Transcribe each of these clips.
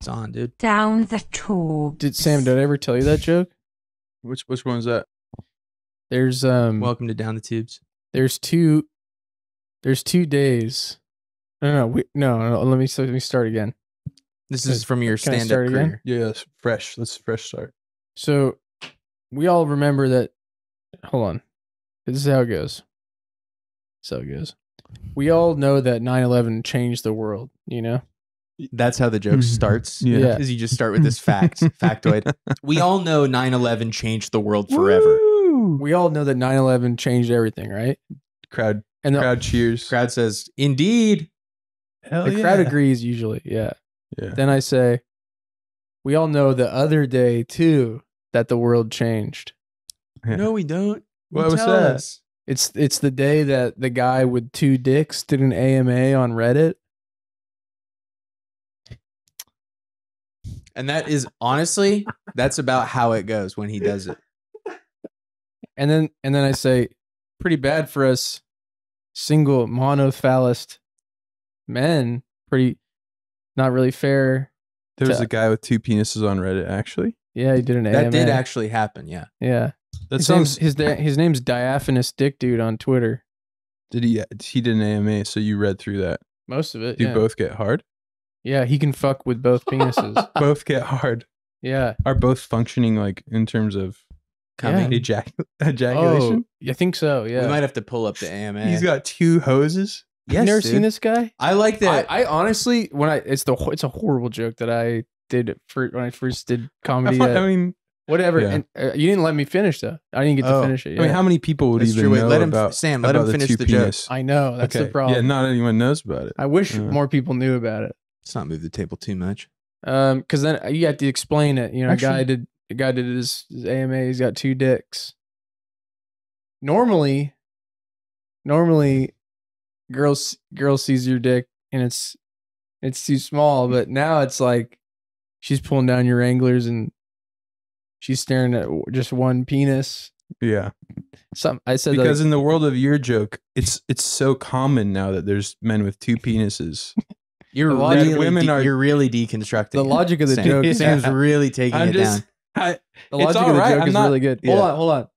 It's on, dude. Down the tube. Did I ever tell you that joke? Which one is that? There's Welcome to Down the Tubes. There's 2 days. No. Let me start again. This is from your Can I stand-up start again? career. Yeah, it's fresh. Let's fresh start. So we all remember that. Hold on. This is how it goes. We all know that 9/11 changed the world, you know? That's how the joke starts. Yeah. Is you just start with this factoid. We all know 9/11 changed the world forever. Woo! We all know that 9/11 changed everything, right? Crowd And cheers. Crowd says, "Indeed." Hell the crowd agrees usually, yeah. Yeah. Then I say, we all know the other day too that the world changed. Yeah. No, we don't. What was Tell that? us. It's the day that the guy with 2 dicks did an AMA on Reddit. And that is honestly, that's about how it goes when he does it. And then I say, pretty bad for us single monophallus men. Pretty not really fair. There was a guy with 2 penises on Reddit, actually. Yeah, he did an AMA. That did actually happen, yeah. Yeah. That His sounds. name's Diaphanous Dick Dude on Twitter. Did he? He did an AMA, so you read through that. Most of it. Do yeah. both get hard? Yeah, he can fuck with both penises. Both get hard. Yeah. Are both functioning like in terms of Coming. ejaculation? Oh, I think so. Yeah. We might have to pull up the AMA. He's got 2 hoses. Yes, you never dude. seen this guy? I like that. I honestly, it's a horrible joke that I did when I first did comedy. I mean, whatever. yeah. And you didn't let me finish though. I didn't get to finish it. I mean, yeah. how many people would That's even true. Wait, know let him, about Sam, let him about finish 2 the joke. penis? I know that's the problem. Yeah, not anyone knows about it. I wish Yeah. more people knew about it. Let's not move the table too much. Because then you have to explain it. You know, Actually- a guy did his AMA. He's got 2 dicks. Normally, girl sees your dick and it's too small. But now it's like she's pulling down your Wranglers and she's staring at just one penis. Yeah, I said because like, in the world of your joke, it's so common now that there's men with 2 penises. You're The logic- really, women are- you're really deconstructing the it, logic of the Sam. joke. Sam's really taking I'm it just, down. The logic all of the right, joke I'm is not- really good. yeah. Hold on.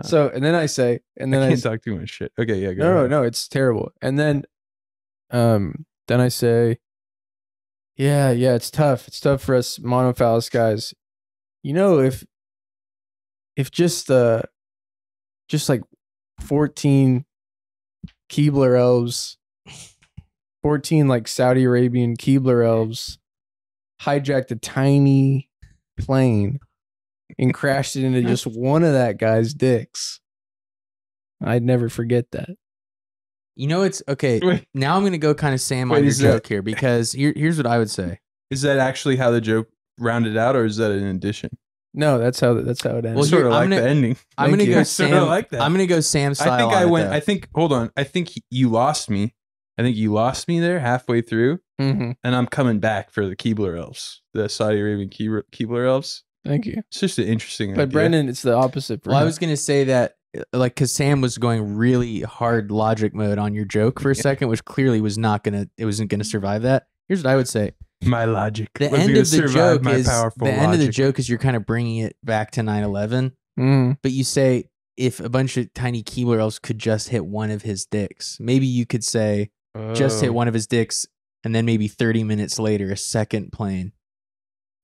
So and then I say, and then I I can't talk too much shit. Okay, yeah, go No, ahead. no, it's terrible. And then I say, yeah, it's tough. It's tough for us monophallus guys. You know, if just like 14 Keebler elves, 14 like Saudi Arabian Keebler elves hijacked a tiny plane and crashed it into just one of that guy's dicks, I'd never forget that. You know, it's okay. Wait. Now I'm going to go kind of Sam on Wait, your is joke here because here's what I would say. Is that actually how the joke rounded out, or is that an addition? No, that's how it ends. Well, I sort of I'm like gonna- the ending. I'm going to you. go I sorta Sam. like that. I'm going to go Sam style. I think on I it, went. though. I think. Hold on. I think you lost me. I think you lost me there halfway through, Mm-hmm. and I'm coming back for the Keebler elves, the Saudi Arabian Keebler elves. Thank you. It's just an interesting But idea. Brendan, it's the opposite. For Well, I him. was going to say that, like, because Sam was going really hard logic mode on your joke for a second, which clearly wasn't going to survive that. Here's what I would say. my logic. The wasn't end gonna of the survive joke my is powerful the end of the logic. joke is you're kind of bringing it back to 9/11, Mm. but you say if a bunch of tiny Keebler elves could just hit one of his dicks, maybe you could say just hit Oh. one of his dicks, and then maybe 30 minutes later, a second plane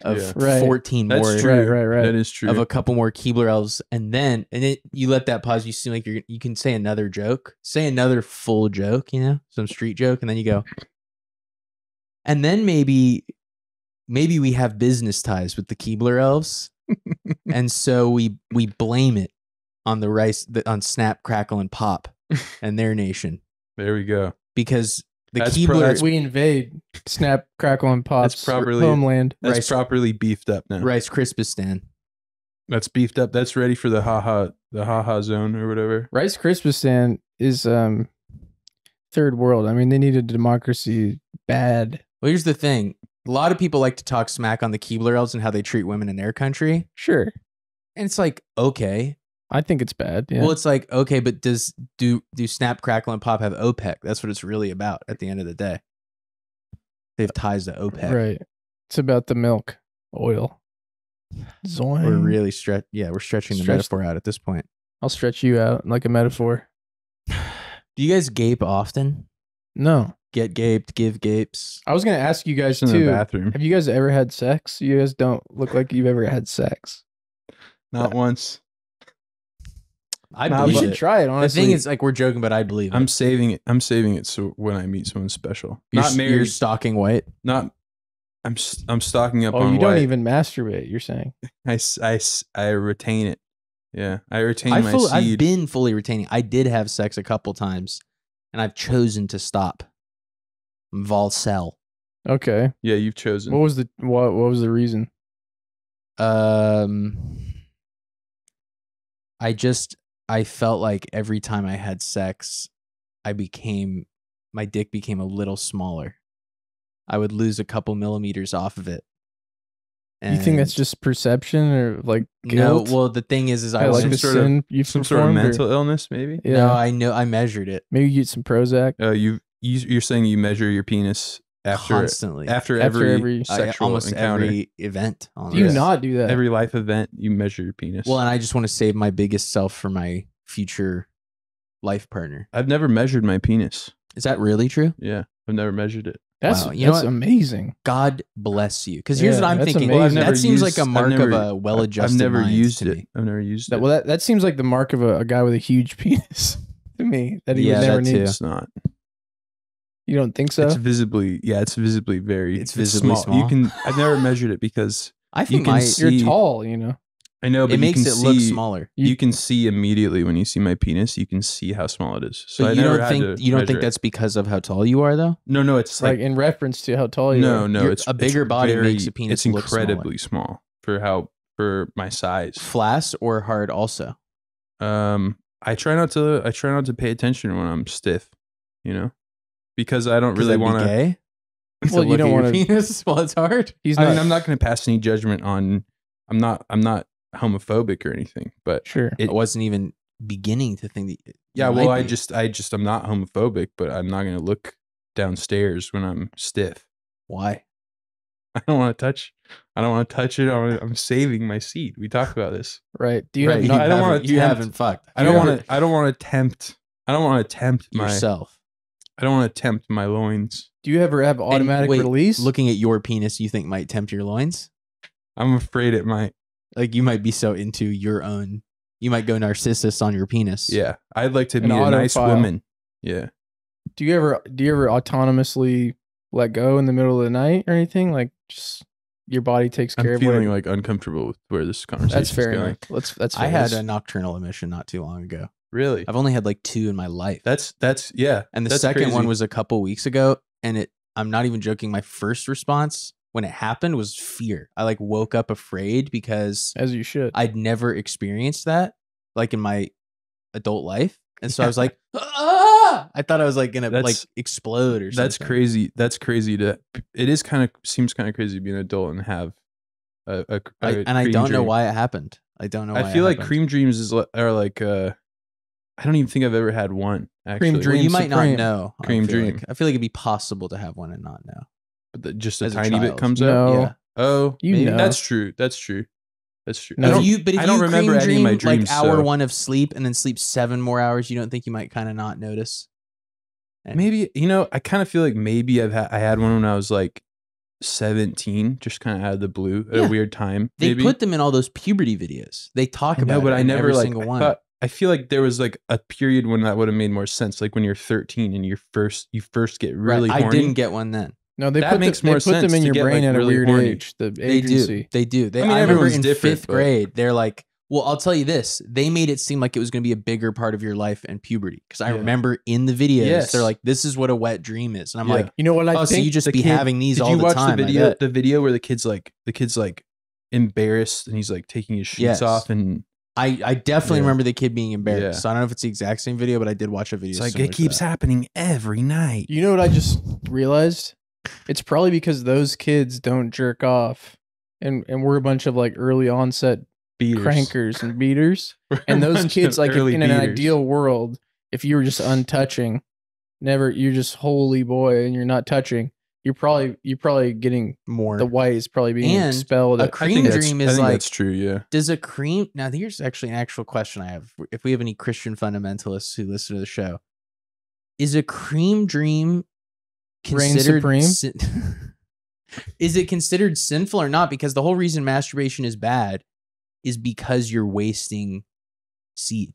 of Yeah. Right. 14 That's more true. Right. That is true. of a couple more Keebler elves, and then you let that pause. You seem like you can say another joke, say another full joke, some street joke, and then you go, and then maybe we have business ties with the Keebler elves, and so we blame it on on Snap, Crackle, and Pop and their nation There we go. because the That's Keebler We invade Snap, Crackle, and Pop's That's properly- homeland. That's Rice- properly beefed up now. Rice Krispie. That's beefed up. That's ready for the haha zone or whatever. Rice Krispie is third world. I mean, they need a democracy bad. Well, here's the thing. A lot of people like to talk smack on the Keebler elves and how they treat women in their country. Sure, And it's like, okay. I think it's bad. Yeah. Well, it's like, okay, but do Snap, Crackle, and Pop have OPEC? That's what it's really about at the end of the day. They have ties to OPEC. right. It's about the milk oil. Zoing. We're really we're stretching the Stretch- metaphor out at this point. I'll stretch you out like a metaphor. Do you guys gape often? No. Get gaped, give gapes. I was going to ask you guys Just in the too. bathroom. Have you guys ever had sex? You guys don't look like you've ever had sex. Not once. I Nah, You believe should it. try it, The honestly. thing is, like, we're joking, but I believe it. I'm saving it. I'm saving it so when I meet someone special. Not You're married. stalking white. Not. I'm stocking up oh, on you don't white. even masturbate, you're saying. I retain it. Yeah, I retain my I've seed. been fully retaining. I did have sex a couple times, and I've chosen to stop. Volcel. Okay. Yeah, you've chosen. What was the reason? I felt like every time I had sex, my dick became a little smaller. I would lose a couple millimeters off of it. You think that's And- just perception or like no? guilt? Well, the thing is I Yeah, like wasn't the sort of- sin you've some sort of performed, or- mental illness, maybe. Yeah. No, I know. I measured it Maybe you get some Prozac You're saying you measure your penis after constantly. after after every every. sexual almost encounter. every event. On Do you this. not do that? Every life event, you measure your penis. Well, and I just want to save my biggest self for my future life partner. I've never measured my penis. Is that really true? Yeah, I've never measured it. That's Wow, you know that's what? amazing. God bless you. Because here's Yeah, what I'm that's thinking. amazing. Well, I've that never seems used- like a I've mark never- of a well-adjusted I've never mind used to it. me. I've never used That, it. well, that seems like the mark of a guy with a huge penis to me. That he Yeah, would never that need. too. It's not. You don't think so? It's visibly. Yeah, it's visibly very. It's visibly small. You can. I've never measured it because I think can my see- You're tall, you know. I know, but it makes you can it look see- smaller. You can see immediately when you see my penis. You can see how small it is. So But I you never don't had think to you don't measure think it. that's because of how tall you are, though? No. It's Like like in reference to how tall you are. no. It's a bigger it's body very- makes a penis It's look smaller. incredibly small for my size. Flash or hard, also. I try not to pay attention when I'm stiff. You know, because I don't 'Cause really that'd be want to. gay. Well, To you look don't at your wanna- penis while it's hard. He's I not. mean, I'm not going to pass any judgment on. I'm not homophobic or anything, but sure. I wasn't even beginning to think that. you yeah. Well, might I be. just I'm not homophobic, but I'm not going to look downstairs when I'm stiff. Why? I don't want to touch. I don't want to touch it. I'm saving my seat. We talked about this. Right. Do you Right, have? No, I don't wanna You tempt- haven't fucked. I don't want to. I don't want to tempt. I don't want to tempt my. yourself. I don't want to tempt my loins. Do you ever have automatic wait, release? Looking at your penis, you think might tempt your loins? I'm afraid it might. Like you might be so into your own. You might go narcissus on your penis. Yeah, I'd like to An meet a nice autophile. woman. Yeah. Do you ever autonomously let go in the middle of the night or anything? Like just your body takes care I'm of feeling what? like uncomfortable with where this conversation That's fair is going. enough. That's fair. I had That's- a nocturnal emission not too long ago. Really? I've only had like 2 in my life. That's yeah. And the that's second crazy. one was a couple weeks ago. And I'm not even joking. My first response when it happened was fear. I like woke up afraid because as you should. I'd never experienced that like in my adult life. And so I was like, ah! I thought I was like going to like That's- explode or something. That's crazy. That's crazy to. It is seems kind of crazy to be an adult and have a And I cream don't know dream. why it happened. I don't know why I feel it like happened. cream dreams are like. I don't even think I've ever had one. Actually, Cream Well, dream you might supreme. not know. I Cream feel dream. like. I feel like it'd be possible to have one and not know. But just a as a tiny bit child. comes up. No. Yeah. Oh, You maybe know. that's true. That's true. That's true. No, I don't, But if I don't you remember cream any of my dream, dreams. like hour so- 1 of sleep and then sleep 7 more hours, you don't think you might kind of not notice? And Maybe I kind of feel like maybe I had one when I was like 17, just kind of out of the blue at Yeah. a weird time. they maybe. put them in all those puberty videos. They talk I about know, but it I in never every like. single one. I feel like there was like a period when that would have made more sense, like when you're 13 and you first get really I horny. didn't get one then. No, they That put makes they more put them sense in to your get, brain like, at a really weird horny. age. The They agency. do. They do. I mean, I remember everyone's in different, 5th but- grade, they're like, well, I'll tell you this. They made it seem like it was going to be a bigger part of your life and puberty. Because I Yeah. remember in the videos, Yes. they're like, this is what a wet dream is. And I'm Yeah. like, You know what I oh, so think? you just the be kid- having these Did all you the watch time. the I video? bet. The video where the kid's like embarrassed and he's like taking his sheets Yes. off and I definitely Yeah. remember the kid being embarrassed. Yeah. So I don't know if it's the exact same video, but I did watch a video. it's like similar it to keeps that. happening every night. You know what I just realized? It's probably because those kids don't jerk off, and we're a bunch of like early onset Beaters. crankers and beaters. We're a And those bunch kids, of like early in an beaters. ideal world, if you were just untouching, you're just holy boy and you're not touching, you're probably getting more. the white is probably being And expelled. a at- cream dream is like, that's true. Yeah. does a cream, now here's actually an actual question I have. If we have any Christian fundamentalists who listen to the show, is a cream dream Reign considered supreme? is it considered sinful or not? Because the whole reason masturbation is bad is because you're wasting seed.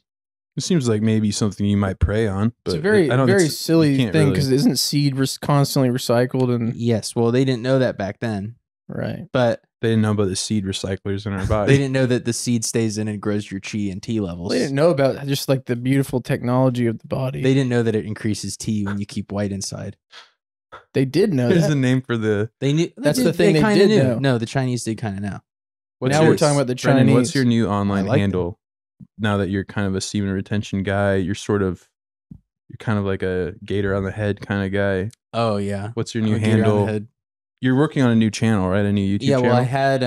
It seems like maybe something you might prey on, but It's a very I don't. very you silly can't thing really- because isn't seed constantly recycled and Yes, well, they didn't know that back then, right? but they didn't know about the seed recyclers in our they body. didn't know that the seed stays in and grows your chi and T levels. They didn't know about just like the beautiful technology of the body. They didn't know that it increases T when you keep white inside. They did know There's that. a name for the. They knew. That's the thing they kinda did knew. know. No, the Chinese did kind of know. Now we're talking about the Brendan, Chinese. what's your new online I like handle? Now that you're kind of a semen retention guy, you're kind of like a gator on the head kind of guy. Oh yeah. What's your I'm new a gator on the handle? head. You're working on a new channel, right? A new YouTube channel. Well, I had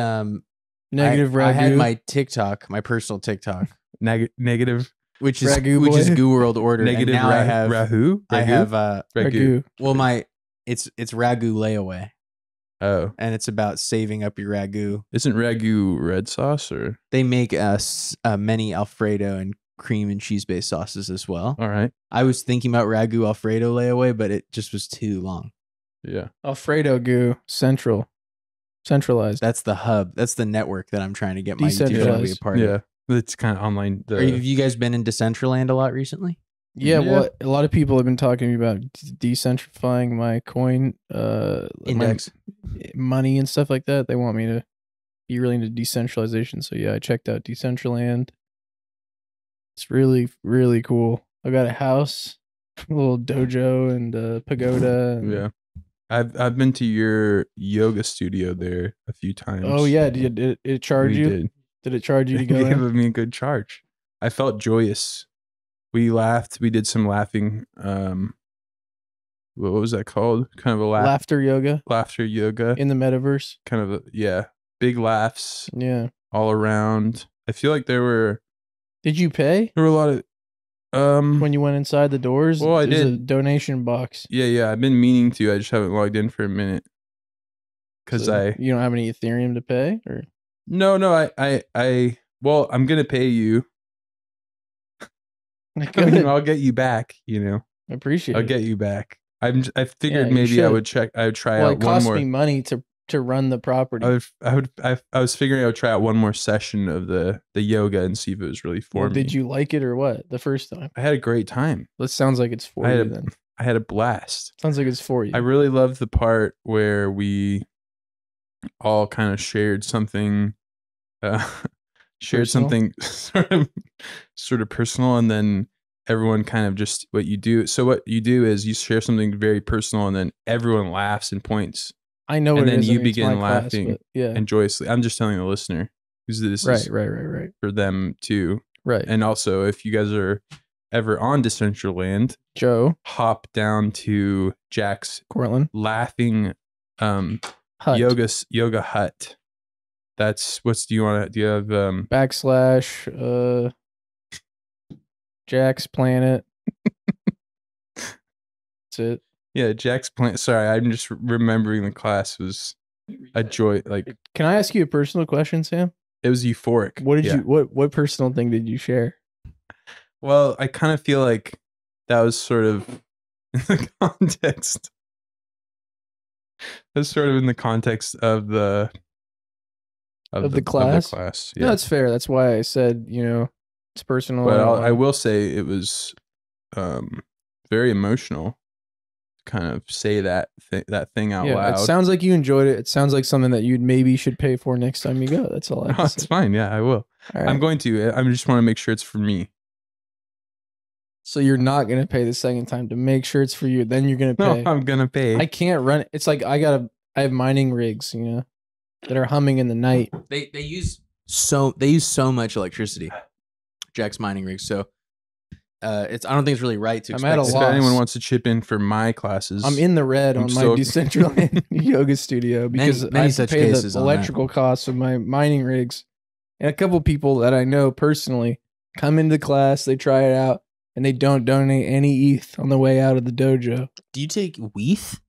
Negative I had ragu? my TikTok, my personal TikTok, Negative which is Ragu which is boy? Goo World Order. negative and now I have Rahu. I Ragu? have Ragu. ragu. it's ragu layaway, Oh, and it's about saving up your ragu. isn't ragu red sauce or? They make many Alfredo and cream and cheese based sauces as well. All right. I was thinking about ragu Alfredo layaway, but it just was too long. Yeah. Alfredo goo centralized. That's the hub. That's the network that I'm trying to get my YouTube channel to be a Decentralized. part of. Yeah. It's kind of online. Have you guys been in Decentraland a lot recently? Yeah, Yeah. well, a lot of people have been talking to me about decentrifying my coin Index. my money and stuff like that. They want me to be really into decentralization. So yeah, I checked out Decentraland. It's really, really cool. I got a house, a little dojo and a pagoda. and- Yeah. I've been to your yoga studio there a few times. Oh yeah, did it charge We you? did. Did it charge you to go They in? gave me a good charge. I felt joyous. We laughed. We did some laughing. What was that called? Kind of a Laughter yoga laughter yoga. in the metaverse. Kind of big laughs Yeah. all around. I feel like there were Did you pay a lot of when you went inside the doors? Well, I There's a did. donation box. yeah. I've been meaning to. I just haven't logged in for a minute because So you don't have any Ethereum to pay, or no I well I'm gonna pay you. I mean, I'll get you back. I appreciate I'll it. get you back. I figured you maybe I should. would try Well, out it one costs more. me money to run the property. I was figuring I would try out one more session of the yoga and see if it was really for Well, me. did you like it or what the first time? I had a great time. That sounds like it's for I you. had Then I had a blast. sounds like it's for you. I really loved the part where we all kind of shared something, Personal? something sort of personal, and then everyone kind of just what you do. So what you do is you share something very personal, and then everyone laughs and points I know and what then it is. you I mean, it's begin my class, laughing but yeah. and joyously. I'm just telling the listener because this is Right. for them too. Right. And also, if you guys are ever on Decentraland, Joe hop down to Jack's Cortland laughing Hut yoga hut. That's do you have / Jack's Planet. That's it. yeah, Jack's plan. Sorry, I'm just remembering the class was a joy. Like Can I ask you a personal question, Sam? it was euphoric. What did Yeah. you what personal thing did you share? Well, I kind of feel like that was sort of in the context. That's sort of in the context of the class? Yeah. No, that's fair. That's why I said, it's personal. But I don't I want- will say it was very emotional to kind of say that thing out yeah, loud. it sounds like you enjoyed it. It sounds like something that you maybe should pay for next time you go. That's all I No, have to it's say. fine. Yeah, I will. All right. I'm going to. I just want to make sure it's for me. So you're not gonna pay the second time to make sure it's for you. Then you're gonna No, pay. I'm gonna pay. I can't run it. It's like I have mining rigs, that are humming in the night. They use so much electricity. Jack's mining rigs. So I don't think it's really right to I'm expect at a if loss. anyone wants to chip in for my classes, I'm in the red I'm on my still- Decentraland yoga studio because Many I have to such pay cases the on that. electrical costs of my mining rigs. And a couple people that I know personally come into class, they try it out, and they don't donate any ETH on the way out of the dojo. Do you take WETH?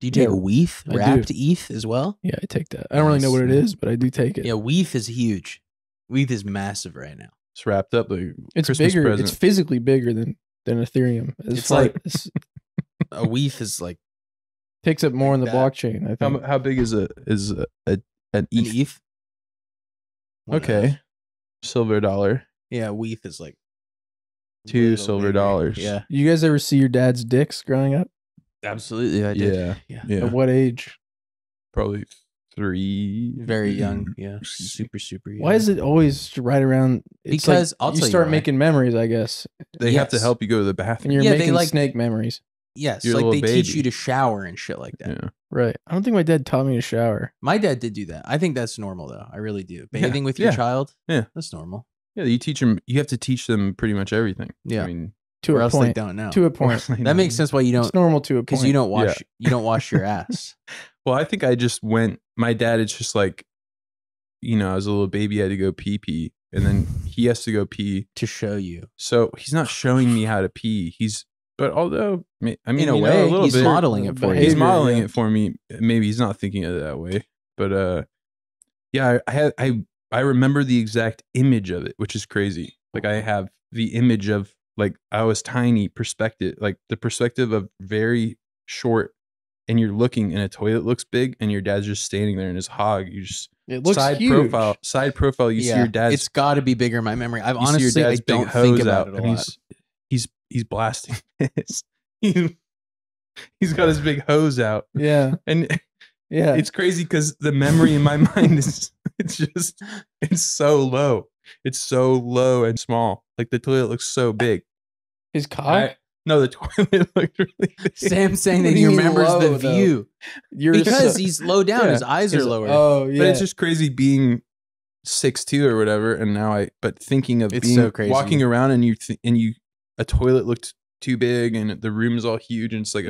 Do you take Yeah, a wheath, I do. wrapped ETH as well? Yeah, I take that. I don't really know what it Nice. is, but I do take it. Yeah, wheath is huge. Wheath is massive right now. It's wrapped up like It's Christmas bigger. present. It's physically bigger than Ethereum. It's like- A wheath is like takes up more in the that. blockchain. I think. how big is an an ETH? ETH. One and a half. Okay, silver dollar. Yeah, wheath is like $2 little silver bigger. dollars. Yeah, You guys ever see your dad's dicks growing up? absolutely. I did. Yeah, Yeah. At what age? probably 3. Very young. Yeah, super young. Why is it always right around? It's Because like I'll you tell you start why. making memories, I guess, They have to Yes. help you go to the and bathroom. you're Yeah, they making like- snake memories. Yes, You're a like little they teach baby. you to shower and shit like that. Yeah. Right. I don't think my dad taught me to shower. My dad did do that. I think that's normal though. I really do. Bathing with your yeah. child. Yeah. That's normal. Yeah, you teach them. You have to teach them pretty much everything. Yeah. I mean, To Or a else they point. don't know. To a point. That makes sense why you It's don't, normal to a point. because you don't wash your ass. Well, I think I just went. My dad is just like, I was a little baby. I had to go pee, and then he has to go pee. To show you. So he's not showing me how to pee. But although, I mean, In a a way, little he's bit. modeling it for you. He's behavior, modeling yeah. it for me. Maybe he's not thinking of it that way, but yeah, I remember the exact image of it, which is crazy. Like I have the image of like I was tiny perspective, like the perspective of very short, and you're looking and a toilet looks big, and your dad's just standing there in his hog. You just It looks side huge. profile. You see your dad's. It's got to be bigger in my memory. I've You see honestly, your I dad's big don't think hose about out, it a and lot. he's blasting this. He's got his big hose out, Yeah. and Yeah. it's crazy because the memory in my mind is it's so low. It's so low and small. Like the toilet looks so big. His cock. No, the toilet looked really big. Sam's saying What that do he you mean remembers low, the though? view You're because so- he's low down. Yeah. His eyes are lower. Oh yeah. But it's just crazy being 6'2" or whatever, and now but thinking of It's being so crazy. walking around and a toilet looked too big and the room is all huge and it's like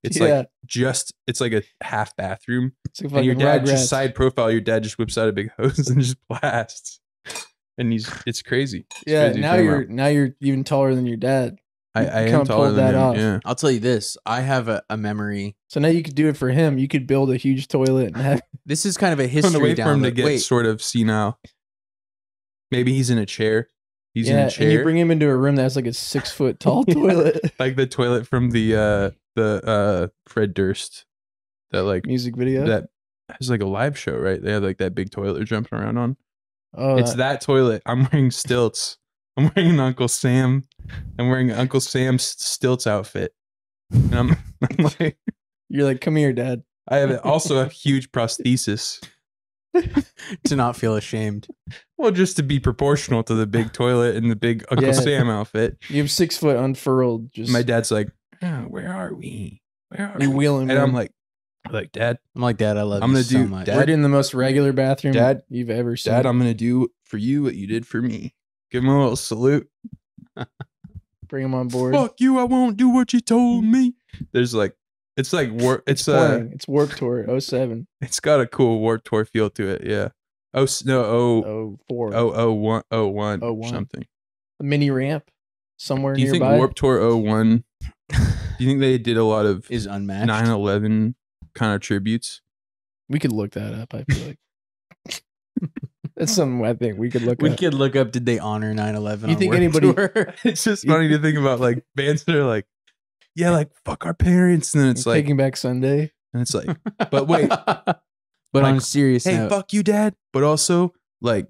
it's like a half bathroom. It's like And your fucking dad Rugrats. just side profile, your dad just whips out a big hose and just blasts. And it's crazy. It's Yeah. crazy to Now think about. you're even taller than your dad. I you am kinda taller pulled than that him. off. Yeah. I'll tell you this. I have a memory. So now you could do it for him. You could build a huge toilet and have This is kind of a I'm history gonna wait for him to download. get Wait, sort of senile. Maybe he's in a chair. He's in a and chair. you bring him into a room that's like a 6-foot tall toilet. Like the toilet from the Fred Durst. That like Music video. that has like a live show, right? They have like that big toilet they're jumping around on. Oh, It's that toilet. I'm wearing stilts. I'm wearing an Uncle Sam. I'm wearing Uncle Sam's stilts outfit. And I'm like, you're like, come here, dad. I have also a huge prosthesis. to not feel ashamed. Well, just to be proportional to the big toilet and the big Uncle Yeah. Sam outfit. You have 6 foot unfurled. Just My dad's like, "Oh, where are we? Where are you we?" wheeling. And I'm him. like, Dad, I'm like, Dad, I love I'm you gonna so do- much. Dad- we're in the most regular bathroom Dad- you've ever seen. Dad, I'm gonna do for you what you did for me. Give him a little salute. Bring him on board. Fuck you! I won't do what you told me. There's like, it's like war. It's playing. It's Warped Tour 07. it's got a cool Warped Tour feel to it. Yeah. Oh 04. oh 01 01 or 01. something. A mini ramp somewhere Do you nearby. think Warped Tour 01? Do you think they did a lot of is unmatched. 9/11 kind of tributes? We could look that up. I feel like that's something I think we could look We up. could look up. Did they honor 9/11? You think anybody- It's just funny to think about like bands that are like, yeah, like fuck our parents, and then it's like, Taking Back Sunday. and it's like, but wait, but Like, on a serious hey, note, fuck you, Dad. But also, like,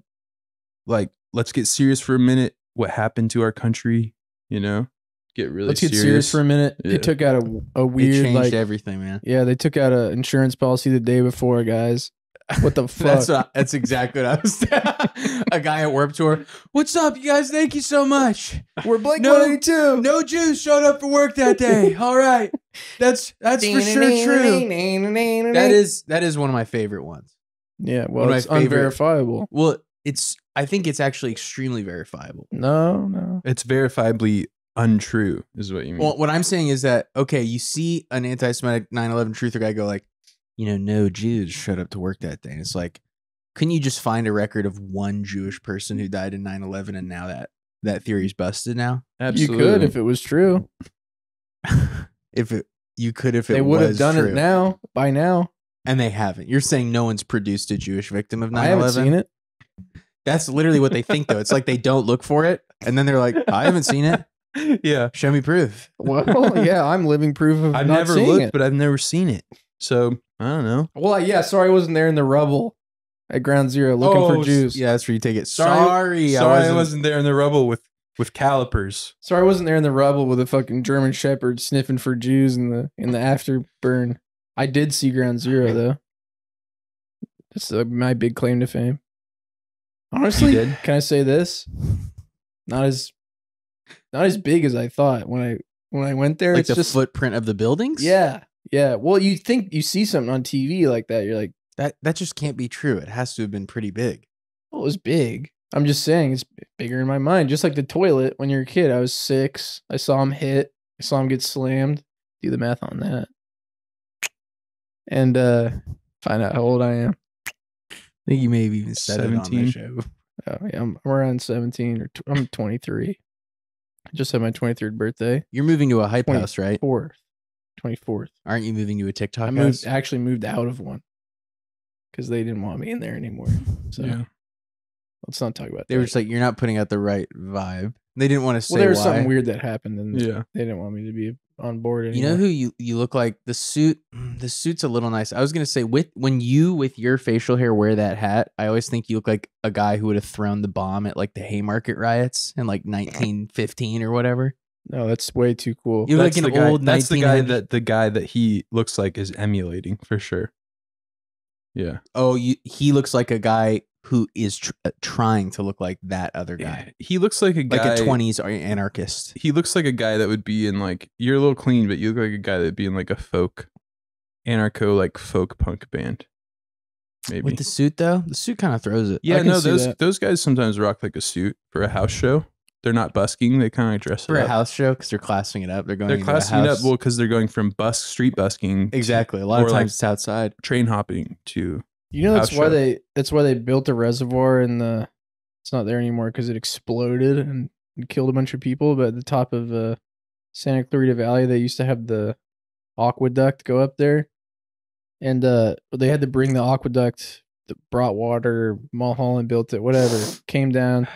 let's get serious for a minute. What happened to our country? You know, get really Let's get serious for a minute. Yeah. They took out a it weird changed like everything, man. yeah, they took out an insurance policy the day before, guys. What the fuck? That's exactly what I was. A guy at Warped Tour. What's up, you guys? Thank you so much. We're Blink No- 182. No Jews showed up for work that day. All right, that's for sure true. That is one of my favorite ones. Yeah, one well, of my it's favorite- unverifiable. Well, I think it's actually extremely verifiable. No. It's verifiably untrue, is what you mean. Well, what I'm saying is that, okay, you see an anti-Semitic 9/11 truther guy go like, no Jews showed up to work that day. And it's like, couldn't you just find a record of one Jewish person who died in 9/11 and now that theory's busted now? Absolutely. You could if it was true. If it, You could if it They would have done true. it now, by now. And they haven't. You're saying no one's produced a Jewish victim of 9/11? I haven't seen it. That's literally what they think, though. It's like they don't look for it, and then they're like, I haven't seen it. Yeah. Show me proof. Well, yeah, I'm living proof of I've not never seeing looked, it. but I've never seen it. So I don't know. Well, yeah, sorry I wasn't there in the rubble at Ground Zero looking for Jews. Yeah, that's where you take it. Sorry, I wasn't there in the rubble with calipers. Sorry I wasn't there in the rubble with a fucking German Shepherd sniffing for Jews in the afterburn. I did see Ground Zero though. That's my big claim to fame. Honestly, can I say this? Not as big as I thought when I went there. Like it's the just footprint of the buildings? Yeah. Well, you think you see something on TV like that, you're like, That just can't be true. It has to have been pretty big. well, it was big. I'm just saying it's bigger in my mind. Just like the toilet when you're a kid. I was 6. I saw him hit. I saw him get slammed. Do the math on that. And find out how old I am. I think you may have even said 17. it on the show. Oh, yeah, I'm around 17 or I'm 23. I just had my 23rd birthday. You're moving to a hype house, right? 24th. Aren't you moving to a TikTok I house? actually moved out of one because they didn't want me in there anymore. So Yeah. let's not talk about They that. were just like, you're not putting out the right vibe. They didn't want to say well, there was why. something weird that happened, and Yeah. they didn't want me to be on board anymore. You know who you look like? The suit's a little nice. I was gonna say when you with your facial hair wear that hat, I always think you look like a guy who would have thrown the bomb at like the Haymarket riots in like 1915 or whatever. No, that's way too cool. You look like That's an the guy- old That's the 1900 guy that he looks like is emulating for sure. Yeah. Oh, he looks like a guy who is trying to look like that other guy, Yeah. He looks like a guy. like a 20s anarchist. He looks like a guy that would be in like, you're a little clean, but you look like a guy that would be in like a folk punk band. Maybe. With the suit though, the suit kind of throws it. Yeah, can no, see that. those guys sometimes rock like a suit for a house show. They're not busking. They kind of dress For it a up. house show because they're classing it up. They're going. They're into a classing it up house. well because they're going from street busking, Exactly. A lot of or, times like, it's outside. train hopping to. You know, that's house why show. that's why they built a reservoir in the. It's not there anymore because it exploded and killed a bunch of people. But at the top of Santa Clarita Valley, they used to have the aqueduct go up there, and they had to bring the aqueduct that brought water. Mulholland built it. Whatever came down,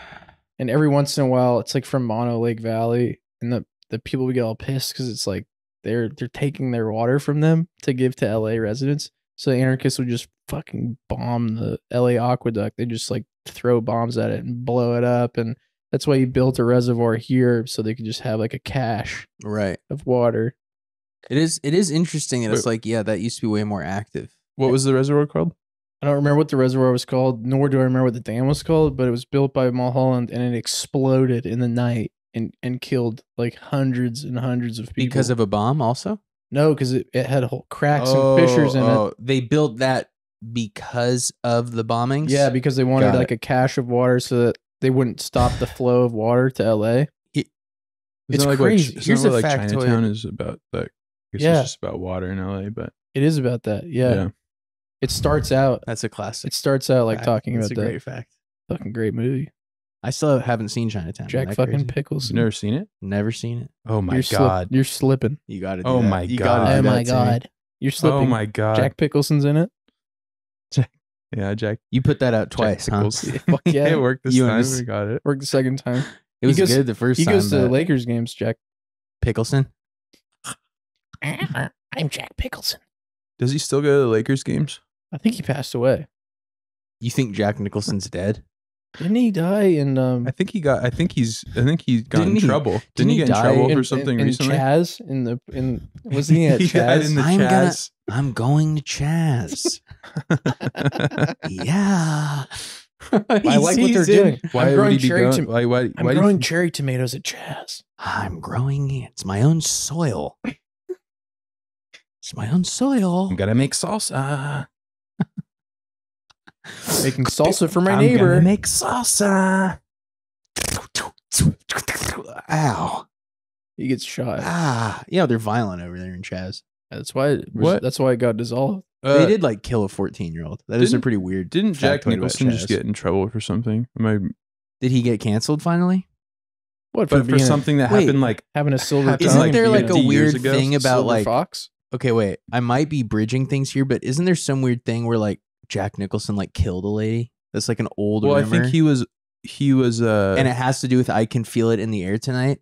and every once in a while, it's like from Mono Lake Valley, and the people would get all pissed because it's like they're taking their water from them to give to LA residents. So the anarchists would just fucking bomb the LA aqueduct. They just like throw bombs at it and blow it up. And that's why he built a reservoir here so they could just have like a cache Right. of water. It is interesting that it's Wait. like, yeah, that used to be way more active. What was the reservoir called? I don't remember what the reservoir was called, nor do I remember what the dam was called, but it was built by Mulholland and it exploded in the night and killed like hundreds and hundreds of people. Because of a bomb also? No, because it had whole cracks and fissures in it. They built that because of the bombings? Yeah, because they wanted Got like a cache of water so that they wouldn't stop the flow of water to LA. It's Isn't that crazy. Like, Here's isn't a that like factoid. Chinatown is about like. I guess Yeah. It's just about water in LA, but It is about that. Yeah. It starts out. That's a classic. It starts out like fact. talking That's about a that. great fact. Fucking great movie. I still haven't seen Chinatown. Jack Isn't that fucking crazy? Pickles. you've never seen it. Never seen it. Oh my You're god! You're slipping. You got to do Oh that. my You God. gotta do Oh that my to me. god. You're slipping. Oh my god! Jack Pickleson's in it. Yeah, Jack. You put that out twice, huh? Pickles. Fuck yeah. It worked this You time. understand. We got it. Worked the second time. It was He goes- good the first He time. goes to the but Lakers games, Jack. Pickleson? I'm Jack Pickleson. Does he still go to the Lakers games? I think he passed away. You think Jack Nicholson's dead? Didn't he die in I think he got in Didn't he- trouble. didn't Didn't he he get in die trouble in, for something in recently? Chaz wasn't he at He died Chaz? in the I'm gonna- Chaz. I'm going to Chaz. Yeah. I like what they're doing. Why I'm would growing he be cherry going? tom- Why I'm do you growing think- cherry tomatoes at Chaz. I'm growing. It's my own soil. It's my own soil. I'm gonna make salsa. Making salsa for my I'm neighbor. gonna make salsa. Ow. He gets shot. Ah. Yeah, they're violent over there in Chaz. That's why. What? That's why it got dissolved. They did like kill a 14-year-old. That is a didn't- pretty weird. Didn't Jack factoid about Nicholson just Chaz. get in trouble for something? Did he get canceled finally? What But for being something that Wait, happened like having a silver Happened tongue? Isn't there like a 50 years weird ago? thing about Silver like fox? okay, wait. I might be bridging things here, but isn't there some weird thing where like Jack Nicholson like killed a lady? That's like an old Well, rumor. I think he was and it has to do with "I Can Feel It in the Air Tonight."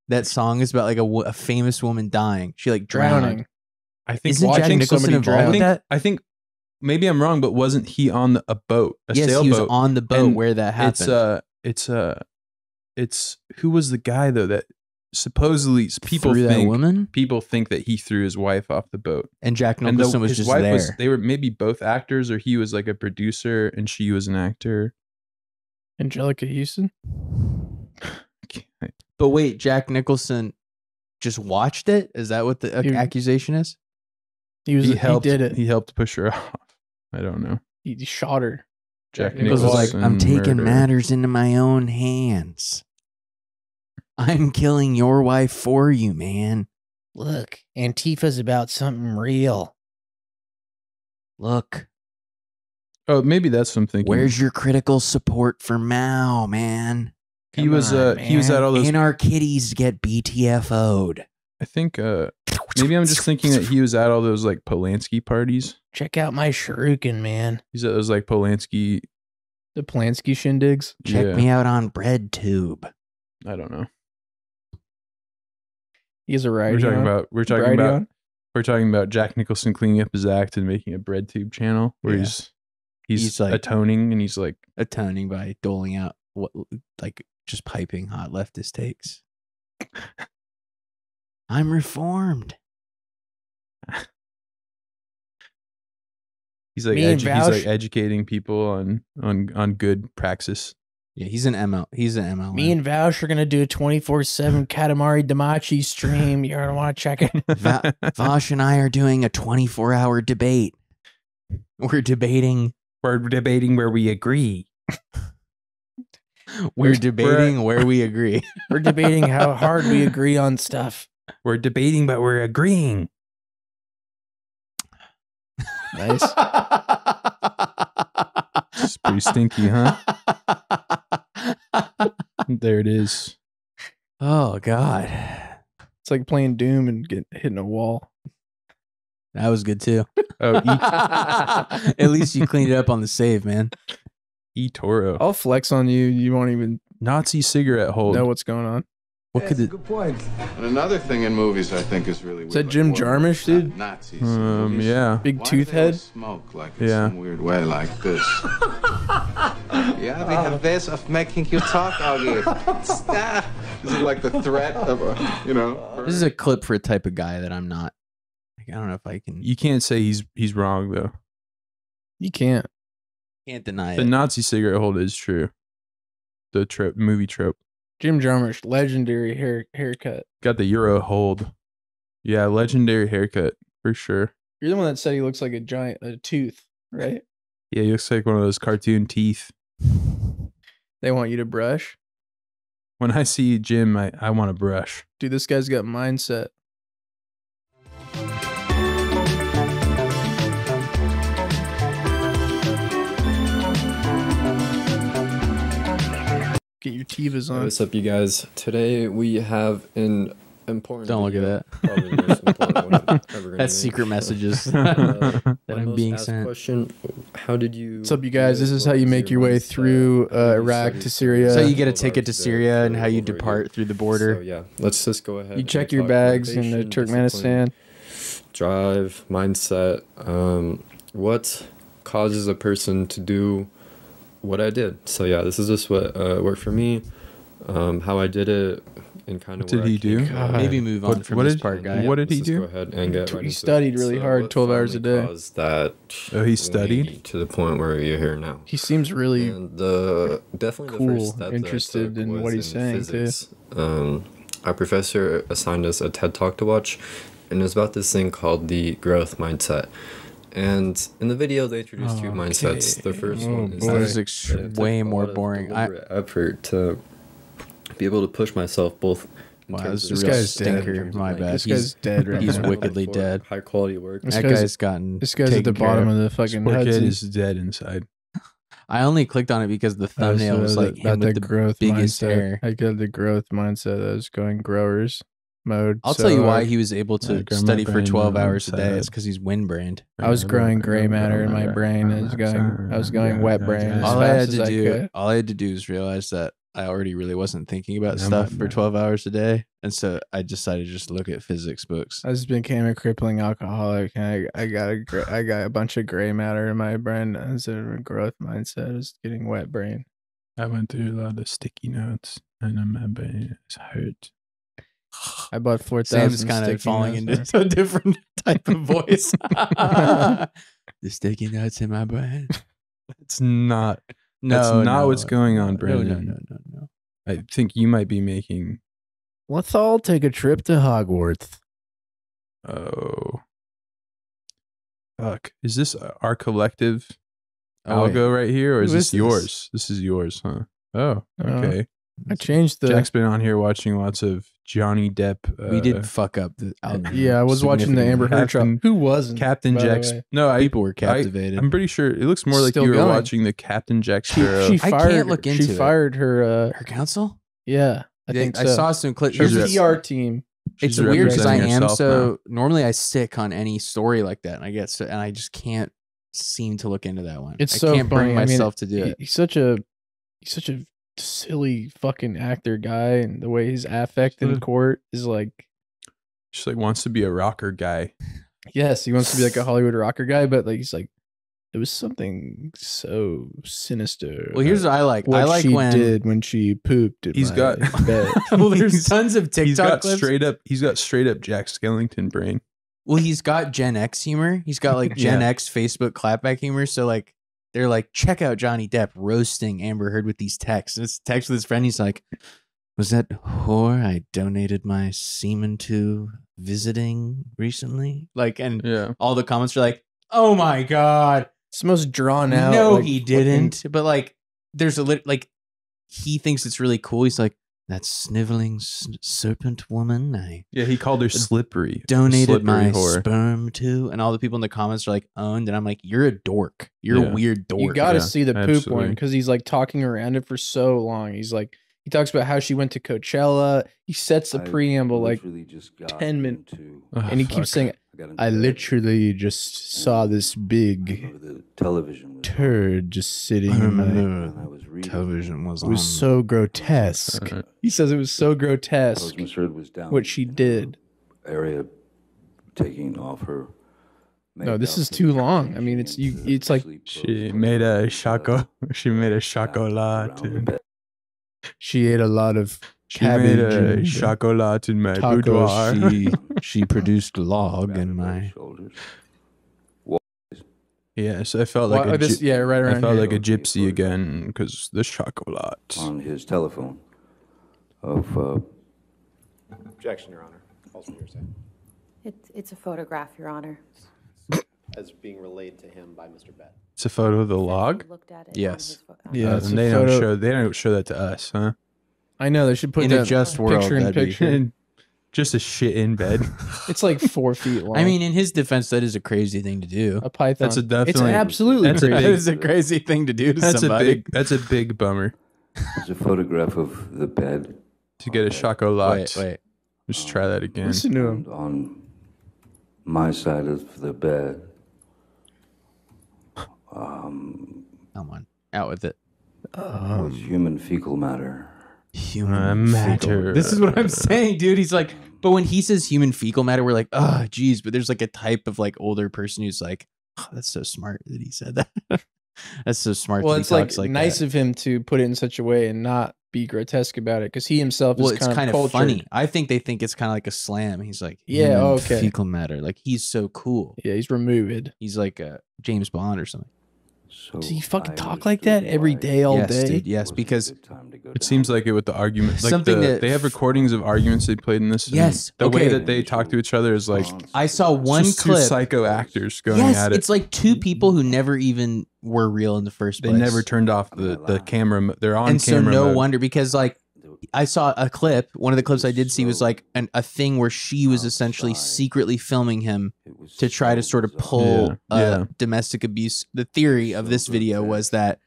That song is about like a famous woman dying. She like drowned. Drowning. I think Isn't Jack watching Nicholson somebody involved drown. with that? I think maybe I'm wrong, but wasn't he on a boat, a Yes, sailboat? he was on the boat And where that happened. It's who was the guy though that supposedly people Threw that think woman, that he threw his wife off the boat. and Jack And Nicholson was his just wife there. they were maybe both actors, or he was like a producer and she was an actor. Angelica Houston. But wait, Jack Nicholson just watched it? Is that what the He- accusation is? He did it. He helped push her off. I don't know. He shot her. Jack Nichols was like, Nicholson I'm taking murder. matters into my own hands. I'm killing your wife for you, man. Look, Antifa's about something real. Look, Oh, maybe that's what I'm thinking. where's your critical support for Mao, man? he was at all those. And our kitties get BTFO'd. I think maybe I'm just thinking that he was at all those like Polanski parties. Check out my shuriken, man. He's at those like Polanski. The Polanski shindigs. Check Yeah. me out on BreadTube. I don't know. He's a We're righty. talking on. about Righty on. we're talking about Jack Nicholson cleaning up his act and making a BreadTube channel where Yeah. he's He's like- atoning and he's like, Atoning by doling out what, like, just piping hot leftist takes. I'm reformed. he's like Me and he's like Vouch- educating people on good praxis. Yeah, he's an ML. He's an ML. Me and Vaush are going to do a 24/7 Katamari Damachi stream. You're going to want to check it. Vosh and I are doing a 24-hour debate. We're debating We're debating where we agree. We're debating where we agree. We're debating how hard we agree on stuff. We're debating, but we're agreeing. Nice. It's pretty stinky, huh? There it is. Oh God, It's like playing Doom and hitting a wall. that was good too. Oh, At least you cleaned it up on the save, man. eToro. I'll flex on you. You won't even Nazi cigarette hold. know what's going on. What could it? Good point. And another thing in movies I think is really weird. that Jim Jarmusch, dude? Nazis. in movies. Yeah. Big Why tooth do they always head. Smoke like in Yeah. some weird way like this. Yeah, we have ways of making you talk, Augie. Stop. Is it like the threat of a, you know? This is a clip for a type of guy that I'm not. Like, I don't know if I can. You can't say he's wrong though. You can't. Can't deny The it. Nazi cigarette hold is true. The trope, movie trope. Jim Jarmusch, legendary haircut. Got the Euro hold. Yeah, legendary haircut for sure. You're the one that said he looks like a tooth, right? Yeah, he looks like one of those cartoon teeth. They want you to brush. When I see Jim, I want to brush. Dude, this guy's got mindset. Get your Tivas Hey, on. what's up, you guys? Today we have an important. Don't look at video, that. Probably the most important one I'm ever gonna That's make. secret messages that that I'm being sent. Question: how did you? What's up, you guys? This is how you make your way through Iraq to Syria. So you get a ticket to Syria and how you depart through the border. So yeah, let's just go ahead. You and check your talk bags in motivation, Turkmenistan. discipline, drive, mindset. What causes a person to do what I did? So yeah, this is just what worked for me. How I did it, and kind of What did he do? Maybe move on from what this did- part, guy. what did Let's he just do? Go ahead and get right He into studied it. really So hard, what 12 hours a finally day. caused that Oh, he me studied? to the point where you're here now. He seems really And definitely cool, the first step interested that I took in what was he's saying, too. physics. Our professor assigned us a TED Talk to watch, and it's about this thing called the growth mindset. And in the video, they introduced two mindsets. The first one is boy. This is that it took way a more lot of boring. deliberate effort to be able to push myself both. in Wow, terms this of is a real in stinker. terms of, My like, bad. this guy's dead right he's now. wickedly for dead. High quality work. This That guy's- guy's gotten. This guy's at the taken care bottom of. of the fucking Poor kid Hudson. is dead inside. I only clicked on it because the thumbnail was like him with the growth biggest mindset. hair. I got the growth mindset that was going growers. mode. I'll so tell you why he was able to Yeah, grab my study for brain 12 when I'm hours a day. sad. It's because he's windbrained. I was growing gray matter in my brain. I was going wet brain as All I had fast as to I do, could. all I had to do is realize that I already really wasn't thinking about Yeah, stuff my for bad. 12 hours a day, and so I decided to just look at physics books. I just became a crippling alcoholic, and I got a bunch of gray matter in my brain instead of a growth mindset. Is getting wet brain. I went through a lot of sticky notes, and my brain is hurt. I bought 4,000. Sam's kind of sticky falling notes. into a different type of voice. The sticky notes in my brain. It's not. No, That's not no, what's going on, no, Brandon. No. I think you might be making. Let's all take a trip to Hogwarts. Oh, fuck! Is this our collective Oh, wait. algo right here, or is Who this is this? yours? This is yours, huh? Oh, okay. I changed the. Jack's been on here watching lots of Johnny Depp. We did fuck up the algorithm. Yeah, I was watching the Amber Heard trial. Captain- Who wasn't? Captain by the Jack's. way? No, People were captivated. I'm pretty sure it looks more like Still you were going. watching the Captain Jack She Sparrow. I fired. can't look into She it. fired her. Her counsel? Yeah, I think so. I saw some clips. her She's PR team. It's She's weird because I representing am herself so normally I stick on any story like that, and I just can't seem to look into that one. It's I so can't bring funny. I mean, myself to do it. He's such a silly fucking actor guy, and the way his affect in Sure. court is like, She like wants to be a rocker guy. yes, he wants to be like a Hollywood rocker guy, but like he's like, there was something so sinister. Well, here's about what I like. what I like she when did when she pooped. In He's my got- bed. well, there's tons of TikTok He's got clips. straight up Jack Skellington brain. Well, he's got Gen X humor. He's got like Gen Yeah. X Facebook clapback humor. So like they're like, check out Johnny Depp roasting Amber Heard with these texts. And it's a text with his friend. He's like, was that whore I donated my semen to visiting recently? Like, and Yeah. all the comments are like, oh my God. It's the most drawn out. No, like, he fucking- didn't. But like, there's like, he thinks it's really cool. He's like, that sniveling serpent woman I Yeah, he called her slippery. donated Slippery my whore. sperm to, and all the people in the comments are like owned, and I'm like, you're a dork. You're Yeah. a weird dork. You got to Yeah, see the poop absolutely. one because he's like talking around it for so long. He's like, he talks about how she went to Coachella. He sets the preamble like 10 minutes, Oh, and he fuck. keeps saying, I literally just saw this big turd just sitting in my. Television was It was so grotesque. He says it was so grotesque what she did. Area taking off her. No, this is too long. I mean, it's you. It's like She made a chocolate. She made a chocolate. she ate a lot of She made cabbage a and chocolate in my tacos. boudoir. she produced log in my. Yeah, so I felt like Well, a this- yeah, right I around felt here. like a gypsy again because the chocolate. On his telephone of Objection, Your Honor. Also hearsay. It's a photograph, Your Honor. As being relayed to him by Mr. Bett. It's a photo of the log. Looked at it. Yes. Yeah, it's and a they photo- don't show that to us, huh? I know they should put In a that just world, picture in that'd be- picture. Just a shit in bed. It's like 4 feet long. I mean, in his defense, that is a crazy thing to do. a python. That's a It's definitely- absolutely that's a crazy. That is a crazy thing to do to somebody. That's a big bummer There's a photograph of the bed to get a chocolate. Wait. Just try that again. Listen to him. and on my side of the bed. Come on, out with it. Was human fecal matter. Human matter. This is what I'm saying, dude. He's like, but when he says human fecal matter, we're like, oh, geez. But there's like a type of like older person who's like, oh, that's so smart that he said that. That's so smart. Well, that he it's like, talks like nice that. of him to put it in such a way and not be grotesque about it because he himself Well, is it's kind of cultured. funny. I think they think it's kind of like a slam. He's like, Yeah, human okay. fecal matter. Like he's so cool. Yeah, he's removed. He's like a James Bond or something. So Does he fucking I talk like that understood every why day, all yes, day? dude. Yes, wasn't a because good time to go It down. seems like it with the argument. Like Something that- they have recordings of arguments they played in this. and Yes, The way okay. that they talk to each other is like I saw one just two clip. psycho actors going Yes, at it. it's like two people who never even were real in the first They place. never turned off the camera. They're on and so camera. no mode. wonder because like I saw a clip. One of the clips I did see was like a thing where she was essentially secretly filming him It was to try to so sort of bizarre. pull Yeah. domestic abuse. The theory of this video was that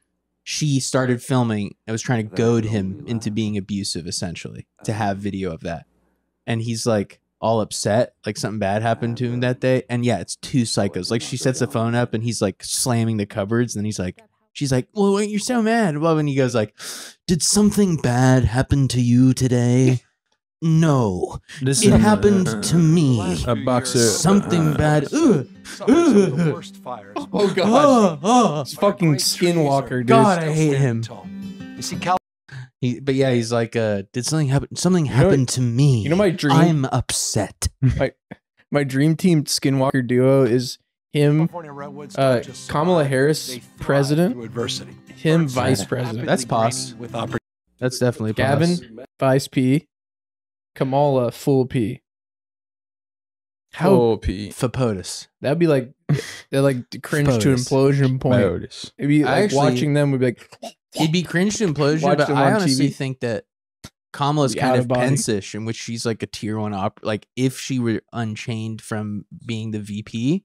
she started filming and was trying to goad him into being abusive, essentially, to have video of that. and he's like all upset, like something bad happened to him that day. And yeah, it's two psychos. Like she sets the phone up and he's like slamming the cupboards, and he's like, she's like, well, you're so mad. Well, and he goes like, did something bad happen to you today? No, it happened to me. A boxer. Something bad. Ugh. Oh god, it's fucking Skinwalker, dude. God, I hate him. But yeah, he's like, did something happen? Something happened to me. You know my dream? I'm upset. My dream team Skinwalker duo is him, Kamala Harris, president, him, vice president. That's pos. That's definitely pos. Gavin, vice P, Kamala, full P. Full P. Fapotus. That'd be like, they're like cringe to implosion point. Fopotus. It'd be like Actually, watching them would be like, He'd be cringe to implosion, Watch but them I on honestly TV. think that Kamala's Be kind out of of body. pensish, in which she's like a tier 1 like if she were unchained from being the VP,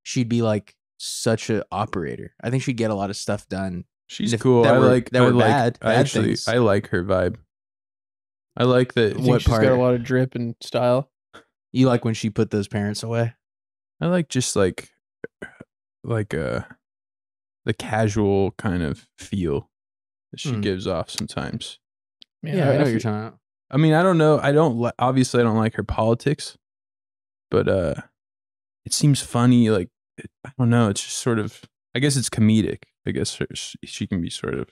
she'd be like such an operator. I think she'd get a lot of stuff done. She's If cool. that I were- like. that I were like. bad Actually, things. I like her vibe. I like that. I think What she's got a part? lot of drip and style. You like when she put those parents away? I like just like the casual kind of feel that she gives off sometimes. Yeah, I know what you're talking about. I mean, I don't know. Obviously I don't like her politics, but it seems funny. Like I don't know. It's just sort of. I guess it's comedic. I guess she can be sort of.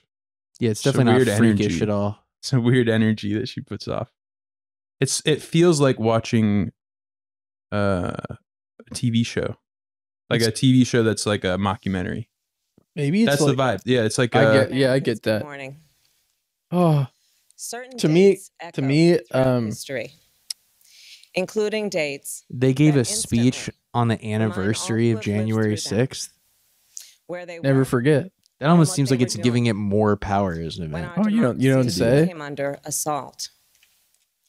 Yeah, it's a definitely not weird freakish energy. at all. It's a weird energy that she puts off. It feels like watching a TV show, like a TV show that's like a mockumentary. Maybe it's That's like, the vibe. Yeah, it's like I get that. Morning. Oh, Certain to me, dates echo throughout history, including dates They gave that a speech instantly on the remind all anniversary who of have lived January through them 6th. where they never were forget. That almost what seems they like were it's giving doing it more power as an when event. our Oh, you don't democracy say? came under assault.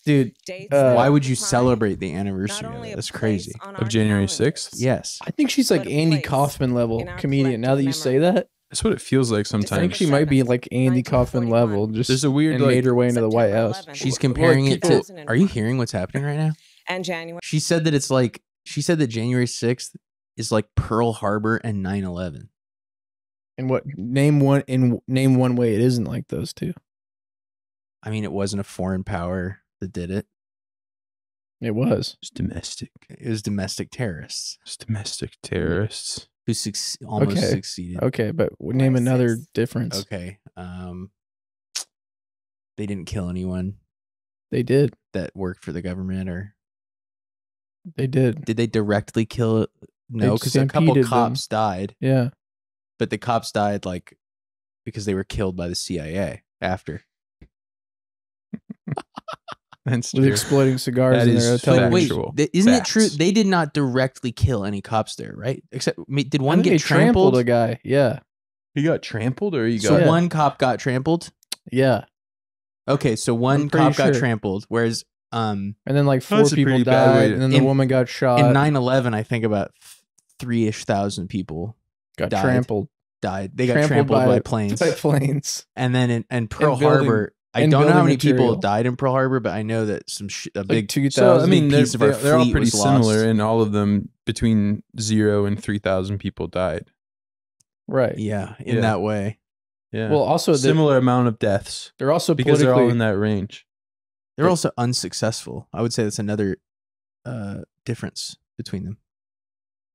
Dude, Dates that Why at would the you time, celebrate the not anniversary of only it? a That's place crazy. on of our January calendars, 6th. Yes. I think she's like But a Andy place Kaufman level in our comedian. Now that you collective say that, That's what it feels like I think sometimes. she might be like Andy Kaufman 1941. level. Just There's a weird, and like- made her way into the White September House. 11th. She's Like, comparing it to. 2001. Are you hearing what's happening right now? and January. She said that it's like. She said that January 6th is like Pearl Harbor and 9/11. And what name one way it isn't like those two. I mean, it wasn't a foreign power that did it. It was. It's domestic. It was domestic terrorists It's domestic terrorists. who almost Okay. succeeded. Okay, but name another 26. difference. Okay. They didn't kill anyone They did. that worked for the government, or They did. did they directly kill? No, They because a couple stampeded them. cops died, Yeah. but the cops died like because they were killed by the CIA after. That's With true. exploding cigars That in is their hotel fact. room. Wait, Factual isn't it true? facts. They did not directly kill any cops there, right? Except did I one think get they trampled? a guy. Yeah. He got trampled, or he got. So Yeah. one cop got trampled. Yeah. Okay, so one I'm pretty cop got sure. trampled, whereas And then like four That's a people pretty bad way died, to- and then the In- woman got shot. in 9/11, I think about 3,000 people got died. trampled. died. They got trampled by planes. By planes. And then in Pearl And building- Harbor, I and don't know how building many people material. died in Pearl Harbor, but I know that a big 2,000. So I mean, piece of our they're all fleet pretty was similar, lost. and all of them between 0 and 3,000 people died. Right. Yeah, in Yeah. that way. Yeah. Well, also similar amount of deaths they're also because they're all politically in that range. They're also unsuccessful. I would say that's another difference between them.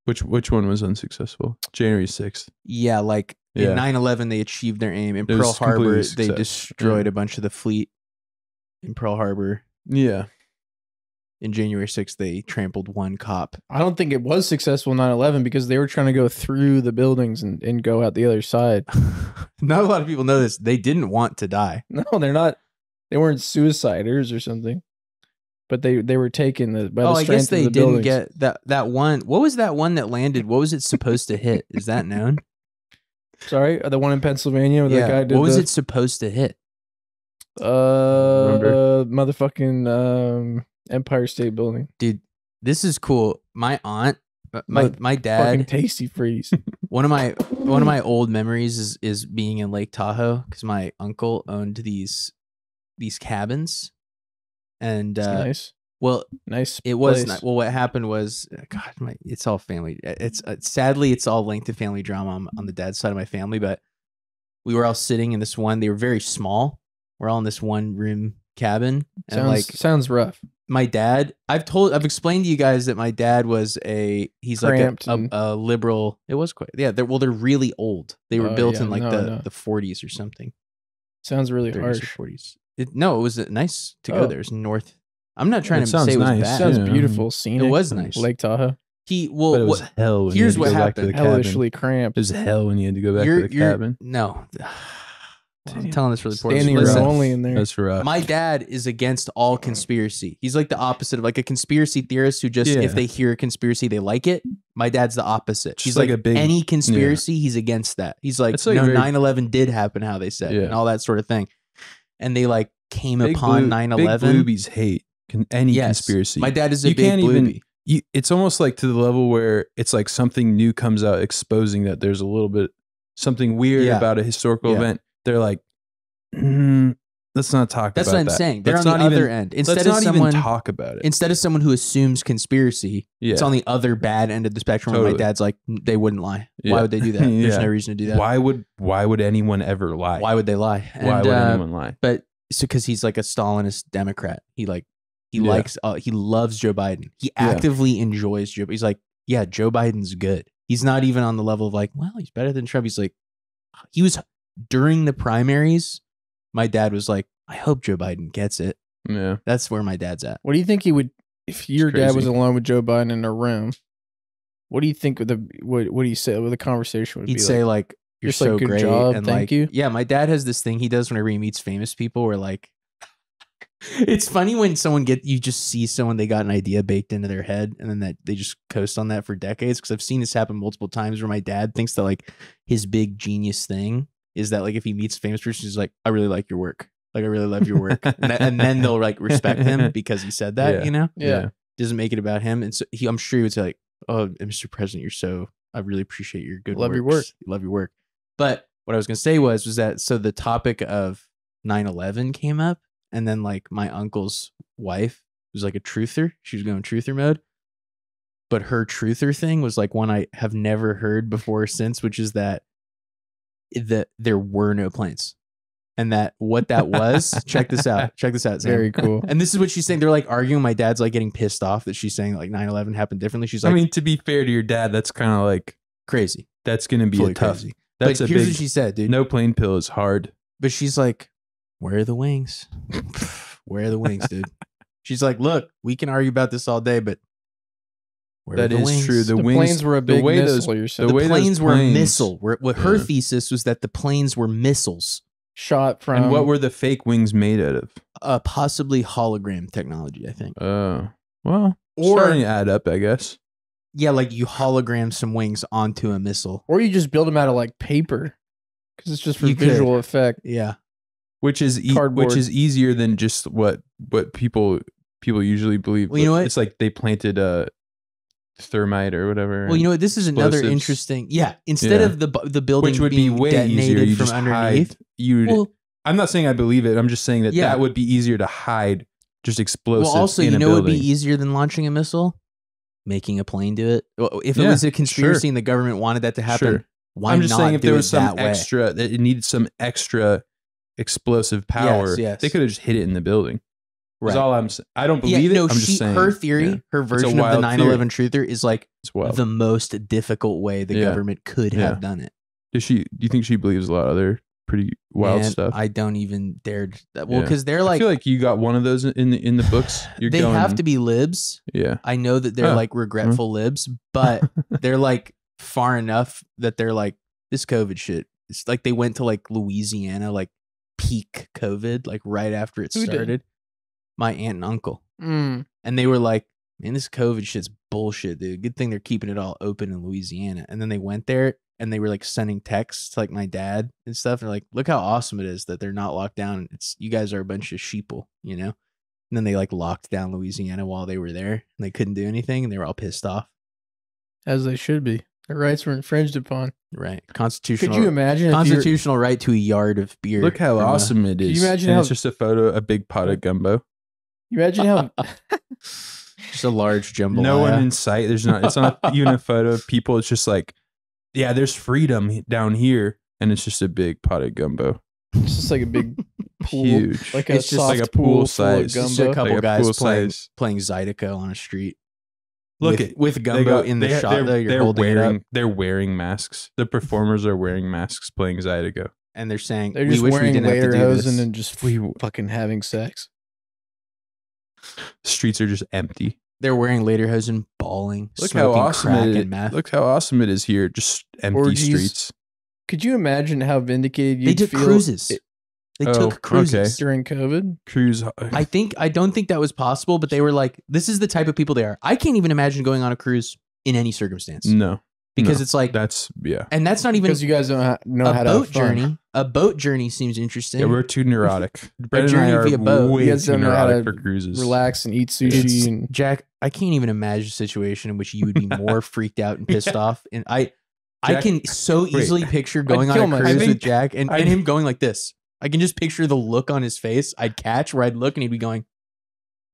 Which one was unsuccessful? January 6th. Yeah, like Yeah. in 9/11, they achieved their aim. In It was Pearl Harbor, completely they success. destroyed Yeah. a bunch of the fleet. In Pearl Harbor, Yeah. in January 6th, they trampled one cop. I don't think it was successful 9/11 because they were trying to go through the buildings and go out the other side. Not a lot of people know this. They didn't want to die. No, they're not. They weren't suiciders or something. But they were taken by the Oh, I strength guess they of the didn't buildings. get that one. What was that one that landed? What was it supposed to hit? Is that known? Sorry, the one in Pennsylvania where that guy did What was the, it supposed to hit? motherfucking Empire State Building. Dude, this is cool. My aunt, my Fucking dad, Tasty Freeze. one of my old memories is being in Lake Tahoe because my uncle owned these cabins, and It's nice. Well, Nice. it was place. not. Well, what happened was, God, it's all family. It's sadly, it's all linked to family drama on the dad's side of my family. But we were all sitting in this one. They were very small. We're all in this one room cabin, and sounds rough. my dad. I've explained to you guys that my dad was he's Cramped like a liberal. It was quite they're really old. They were built in like the 40s or something. Sounds really 30s harsh. or 40s. No, it was nice to go there. It's north. I'm not trying to sounds say it was nice. bad. Sounds beautiful. Scenic. It was nice. Lake Tahoe. But it was hell. When Here's you had to what go back to happened. the cabin. Hellishly cramped. It was hell when you had to go back to the cabin. No. I'm telling this really poorly. Standing room only in there. That's rough. My dad is against all conspiracy. He's like the opposite of like a conspiracy theorist who just, if they hear a conspiracy, they like it. My dad's the opposite. Just He's like like a big- any conspiracy, he's against that. He's like, It's like no, very- 9/11 did happen how they said and all that sort of thing. And they like came Big upon blue- 9/11. Big bluebies hate any Yes. conspiracy. My dad is a You big can't bluebie. it's almost like to the level where it's like something new comes out exposing that there's a little bit something weird Yeah. about a historical Yeah. event. They're like, let's not talk That's about what that. I'm saying. They're Let's on the not other even- end. Let's Instead of not someone even talk about it. Instead of someone who assumes conspiracy, it's Yeah. on the other bad end of the spectrum. Where my Totally. dad's like, they wouldn't lie. Yeah. Why would they do that? There's Yeah. no reason to do that. Why would anyone ever lie? Why would they lie? Why would anyone lie? But so because he's like a Stalinist Democrat, he likes he loves Joe Biden. He actively enjoys Joe. He's like, yeah, Joe Biden's good. He's not even on the level of like, well, he's better than Trump. He's like, he was during the primaries. My dad was like, I hope Joe Biden gets it. Yeah, that's where my dad's at. What do you think he would if your dad was crazy. alone with Joe Biden in a room? What do you think what do you say? What the conversation would He'd be say like, you're Just like, so "Good great job, and thank like, you." yeah, my dad has this thing he does whenever he meets famous people where like it's funny when you just see someone, they got an idea baked into their head and then that they just coast on that for decades. Cause I've seen this happen multiple times where my dad thinks that like his big genius thing is that like if he meets a famous person, he's like, I really like your work. Like I really love your work. and then they'll like respect him because he said that, Yeah. you know? Yeah. Doesn't make it about him. And so I'm sure he would say like, oh, Mr. President, I really appreciate your good Love your works. Love your work. But what I was going to say was that, so the topic of 9/11 came up and then like my uncle's wife was like a truther. She was going truther mode. But her truther thing was like one I have never heard before or since, which is that there were no planes. And that what that was, check this out. Check this out, Sam. Very cool. And this is what she's saying. They're like arguing. My dad's like getting pissed off that she's saying like 9/11 happened differently. She's like, I mean, to be fair to your dad, that's kind of like crazy. That's going to be Fully a tough. crazy. That's but a here's big, what she said, dude. No plane pill is hard. But she's like, where are the wings? Where are the wings, dude? She's like, look, we can argue about this all day, but where That are the is wings? true. The planes were a big missile, you're saying. The way planes those were a planes- missile. What her thesis was that the planes were missiles. Shot from And what were the fake wings made out of? Possibly hologram technology, I think. Well, Or- starting to add up, I guess. Yeah, like you hologram some wings onto a missile. or you just build them out of like paper because it's just for You could. visual effect. Yeah. Which is Cardboard. which is easier than just what people usually believe. Well, you know what? It's like they planted thermite or whatever. Well, you know what? This is another explosives. interesting. Yeah. Instead of the building which would be being way detonated easier. You from just underneath. hide. You. Well, I'm not saying I believe it. I'm just saying that Yeah. that would be easier to hide just explosives. well, also, in you a know what would building. be easier than launching a missile? Making a plane do it. Well, if it Yeah, was a conspiracy sure. and the government wanted that to happen, Sure. why I'm just not saying if do there it was some that way? extra, that it needed some extra explosive power. yes. They could have just hit it in the building. That's Right. all I'm saying. I don't believe it. No, I'm just saying. her theory, Yeah. her It's a version of the wild 9/11 truther is like It's wild. the most difficult way the Yeah. government could Yeah. have done it. Do you think she believes a lot of other pretty wild Man, stuff? I don't even dare. Well, Yeah. because they're I like, feel like you got one of those in the books. You're they going, have to be libs. Yeah. I know that they're Oh. like regretful libs, but they're like far enough that they're like, this COVID shit. It's like they went to like Louisiana, like peak COVID, like right after it Who did? started. My aunt and uncle. Mm. And they were like, man, this COVID shit's bullshit, dude. Good thing they're keeping it all open in Louisiana. And then they went there and they were like sending texts to like my dad and stuff. They're like, look how awesome it is that they're not locked down. It's you guys are a bunch of sheeple, you know? And then they like locked down Louisiana while they were there and they couldn't do anything and they were all pissed off. As they should be. Their rights were infringed upon. Right. Constitutional. Could you imagine if you're- constitutional right to a yard of beer? Look how from a- awesome it Could is. you imagine And how- it's just a photo, a big pot of gumbo. You imagine how Just a large jambalaya. No one in sight. There's not. It's not even a photo of people. It's just like, yeah, there's freedom down here, and it's just a big pot of gumbo. it's just like a big pool, Huge. like a It's just soft like a pool pool full of size. Just a gumbo. couple Like a guys pool playing size. Zydeco on a street. Look with gumbo in the shot though. You're holding it up, They're wearing masks. The performers are wearing masks playing Zydeco. and they're saying, They're "We just wish we wearing didn't have to do lederhosen this." and just fucking having sex. Streets are just empty. They're wearing lederhosen, bawling, Look how smoking awesome crack it is. and meth. Look how awesome it is here. Just empty Orgies. streets. Could you imagine how vindicated you'd They took feel cruises. They Oh, took cruises. okay. during COVID? Cruise. I don't think that was possible, but they were like, this is the type of people they are. I can't even imagine going on a cruise in any circumstance No. because no. it's like, That's yeah. and that's not even Because you guys don't know a how to boat have fun. journey. A boat journey seems interesting. Yeah, we're too neurotic. Brett and I journey are via boat. way You guys too don't know how neurotic to for cruises. Relax and eat sushi. It's- And Jack, I can't even imagine a situation in which you would be more freaked out and pissed off. And I Jack- can so easily picture going kill on a myself. cruise I with think- Jack and him going like this. I can just picture the look on his face. I'd catch where I'd look and he'd be going.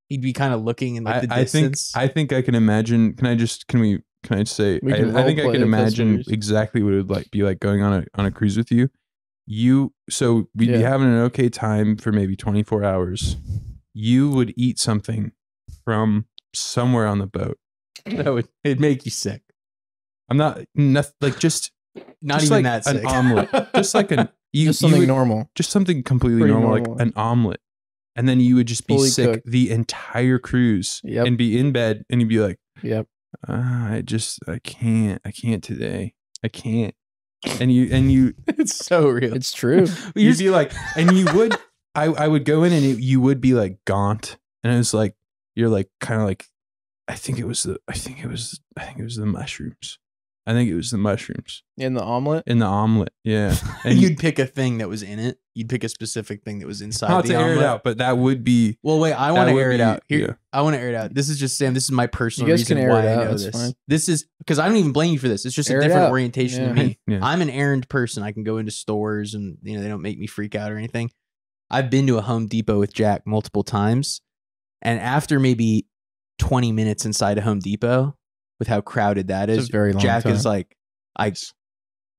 He'd be kind of looking in like the distance. I think I can imagine. Can I just say? We can I think I role play can if that's imagine what you're- exactly what it would be like going on a cruise with you. So we'd be Yeah. having an okay time for maybe 24 hours. You would eat something from somewhere on the boat. It'd make you sick. I'm not like just Not just even like that sick. an omelet, just like just something would- normal. just something completely Pretty normal, normal. like an omelet, and then you would just be Fully sick cooked. the entire cruise Yep. and be in bed, and you'd be like, Yep. I can't today, I can't, and you, It's so real. It's true. you'd be like, and you would, I would go in and you would be like gaunt, and it was like you're like kind of like, I think it was the mushrooms. I think it was the mushrooms In the omelet. in the omelet. Yeah. And You'd pick a thing that was in it. You'd pick a specific thing that was inside not the to air omelet. it out, but that would be. Well, wait, I want to would air it be- out. Here, yeah. I want to air it out. This is just Sam. This is my personal You guys can reason air why it I out, know that's this. fine. This is because I don't even blame you for this. It's just Air a it different out. orientation Yeah. to me. Yeah. I'm an errand person. I can go into stores and they don't make me freak out or anything. I've been to a Home Depot with Jack multiple times, and after maybe 20 minutes inside a Home Depot, with how crowded that It's is, a very long Jack time. is like,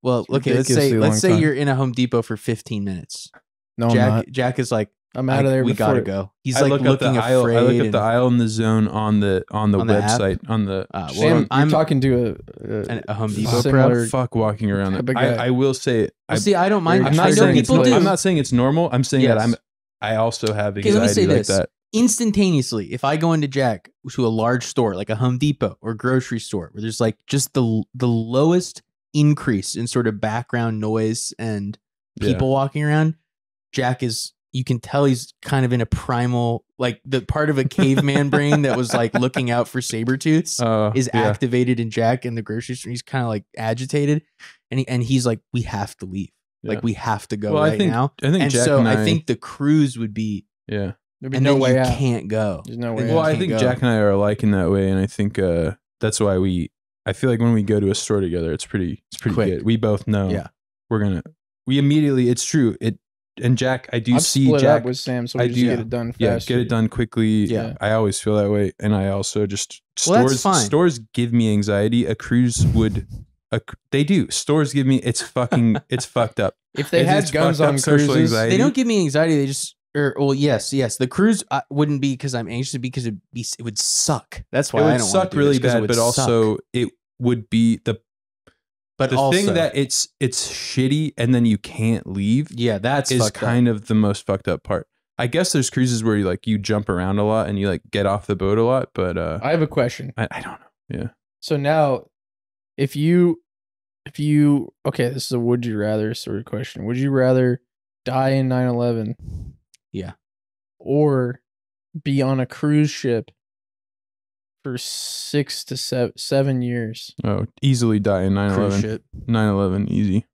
well, It's okay, ridiculously let's long say time. you're in a Home Depot for 15 minutes. No, I'm Jack not. Jack is like, I'm out of there. We before gotta it- go. He's I like look looking up the aisle. afraid. I look at and- the aisle in the zone on the On the app? website on the. well, Sam, I'm you're talking to a Home Depot similar- pro. Fuck walking around type that. of guy. I will say it. Well, see, I don't mind. I'm I'm not I not know saying saying it's people do. I'm not saying it's normal. I'm saying that Yes. I also have Okay, let me say anxiety like this. that. Instantaneously, if I go into Jack to a large store like a Home Depot or grocery store where there's like just the lowest increase in sort of background noise and people walking around, Jack is, you can tell he's kind of in a primal, like the part of a caveman brain that was like looking out for saber tooths is Yeah. activated in Jack in the grocery store. He's kind of like agitated, and he's like, we have to leave. Yeah. Like we have to go Well, right I think now. I think And Jack so and I think the cruise would be, yeah. There'd be and no then way you out. can't go. There's no Then way you Well, I can't think go. Jack and I are alike in that way, and I think that's why I feel like when we go to a store together, it's pretty Quick. good. We both know Yeah. we immediately. It's true. And Jack, I do I've see split Jack up with Sam, so I we just do- get it done Yeah, faster. get it done quickly. Yeah. I always feel that way, and I also just Well, that's stores. fine. Stores give me anxiety. A cruise would. They do. Stores give me. It's fucking. It's fucked up. If they It's had just guns fucked up on social cruises, anxiety. They don't give me anxiety. They just, yes. The cruise wouldn't be because I'm anxious, because it would suck. That's why It I would don't suck want to do it, really is 'cause it bad, would but also suck. it would be the But the also, thing that it's shitty and then you can't leave yeah, that's is fucked kind of the most fucked up part. I guess there's cruises where you jump around a lot and you like get off the boat a lot, but I have a question. I don't know. Yeah. So now, if you, okay, this is a would you rather sort of question. Would you rather die in 9/11? Yeah. Or be on a cruise ship for 6 to 7 years? Oh, easily die in cruise 9/11. ship. 9/11 easy.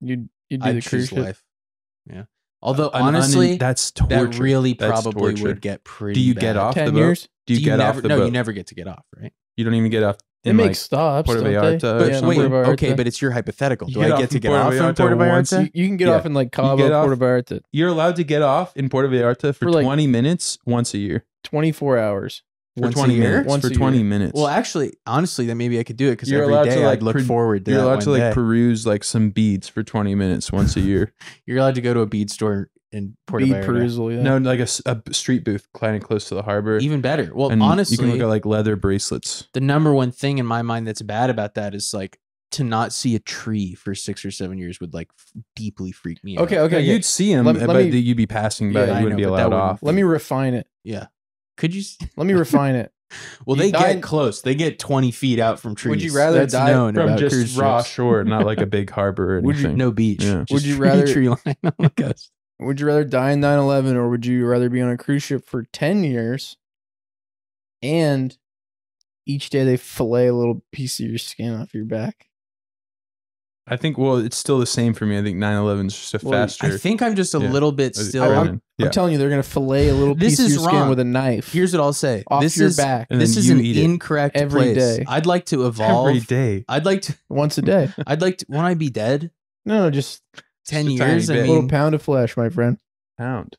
You'd do I'd the cruise choose ship. life. Yeah. Although An honestly, that's torture. that really That's probably torture. would get pretty. Do you bad. get off 10 the boat? years? Do you get never, off the no, boat? you never get to get off, right? You don't even get off They in make like stops, Puerto don't they? Vallarta or Yeah, something? Puerto Wait, Vallarta. okay, but it's your hypothetical. You Do get I off get to in get Puerto off from Vallarta Puerto once. Vallarta? You can get Yeah. off in like You Cabo, get off- Puerto Vallarta. You're allowed to get off in Puerto Vallarta for For, like- 20 minutes once a year. 24 hours. For Once a 20 year? minutes. Once For a 20 year. minutes. Well, actually, honestly, then maybe I could do it because You're every allowed to, day like, I'd look forward to you're that allowed one to like day. peruse like some beads for 20 minutes once a year. You're allowed to go to a bead store in Puerto Bead Vallarta. perusal, yeah. No, like a street booth kind of close to the harbor. Even better. Well, and honestly, you can look at like leather bracelets. the number one thing in my mind that's bad about that is like to not see a tree for 6 or 7 years would like deeply freak me out. Okay, okay. Yeah, you'd see them, Let but me- you'd be passing by. Yeah, you I wouldn't know, be but that allowed wouldn't off. Let me refine it. Yeah. Could you? Let me refine it. Well, You they die- get close. They get 20 feet out from trees. Would you rather That's die known from about just cruise raw ships. shore, not like a big harbor or Would you- anything. No beach. Yeah. Just Would you tree- rather- tree line on the coast? Would you rather die in 9/11 or would you rather be on a cruise ship for 10 years and each day they fillet a little piece of your skin off your back? I think, well, it's still the same for me. I think 9/11 is just a Well, faster. I think I'm just a Yeah. little bit Is it still. Brandon? I'm telling you, they're going to fillet a little This piece of is your skin wrong. with a knife. Here's what I'll say. Off this your is back. And this then is you an eat it incorrect every place. day. I'd like to evolve. every day. I'd like to. Once a day. I'd like to. Won't I be dead? No, just 10 Just a tiny years. I bit. a little mean, pound of flesh, my friend. Pound.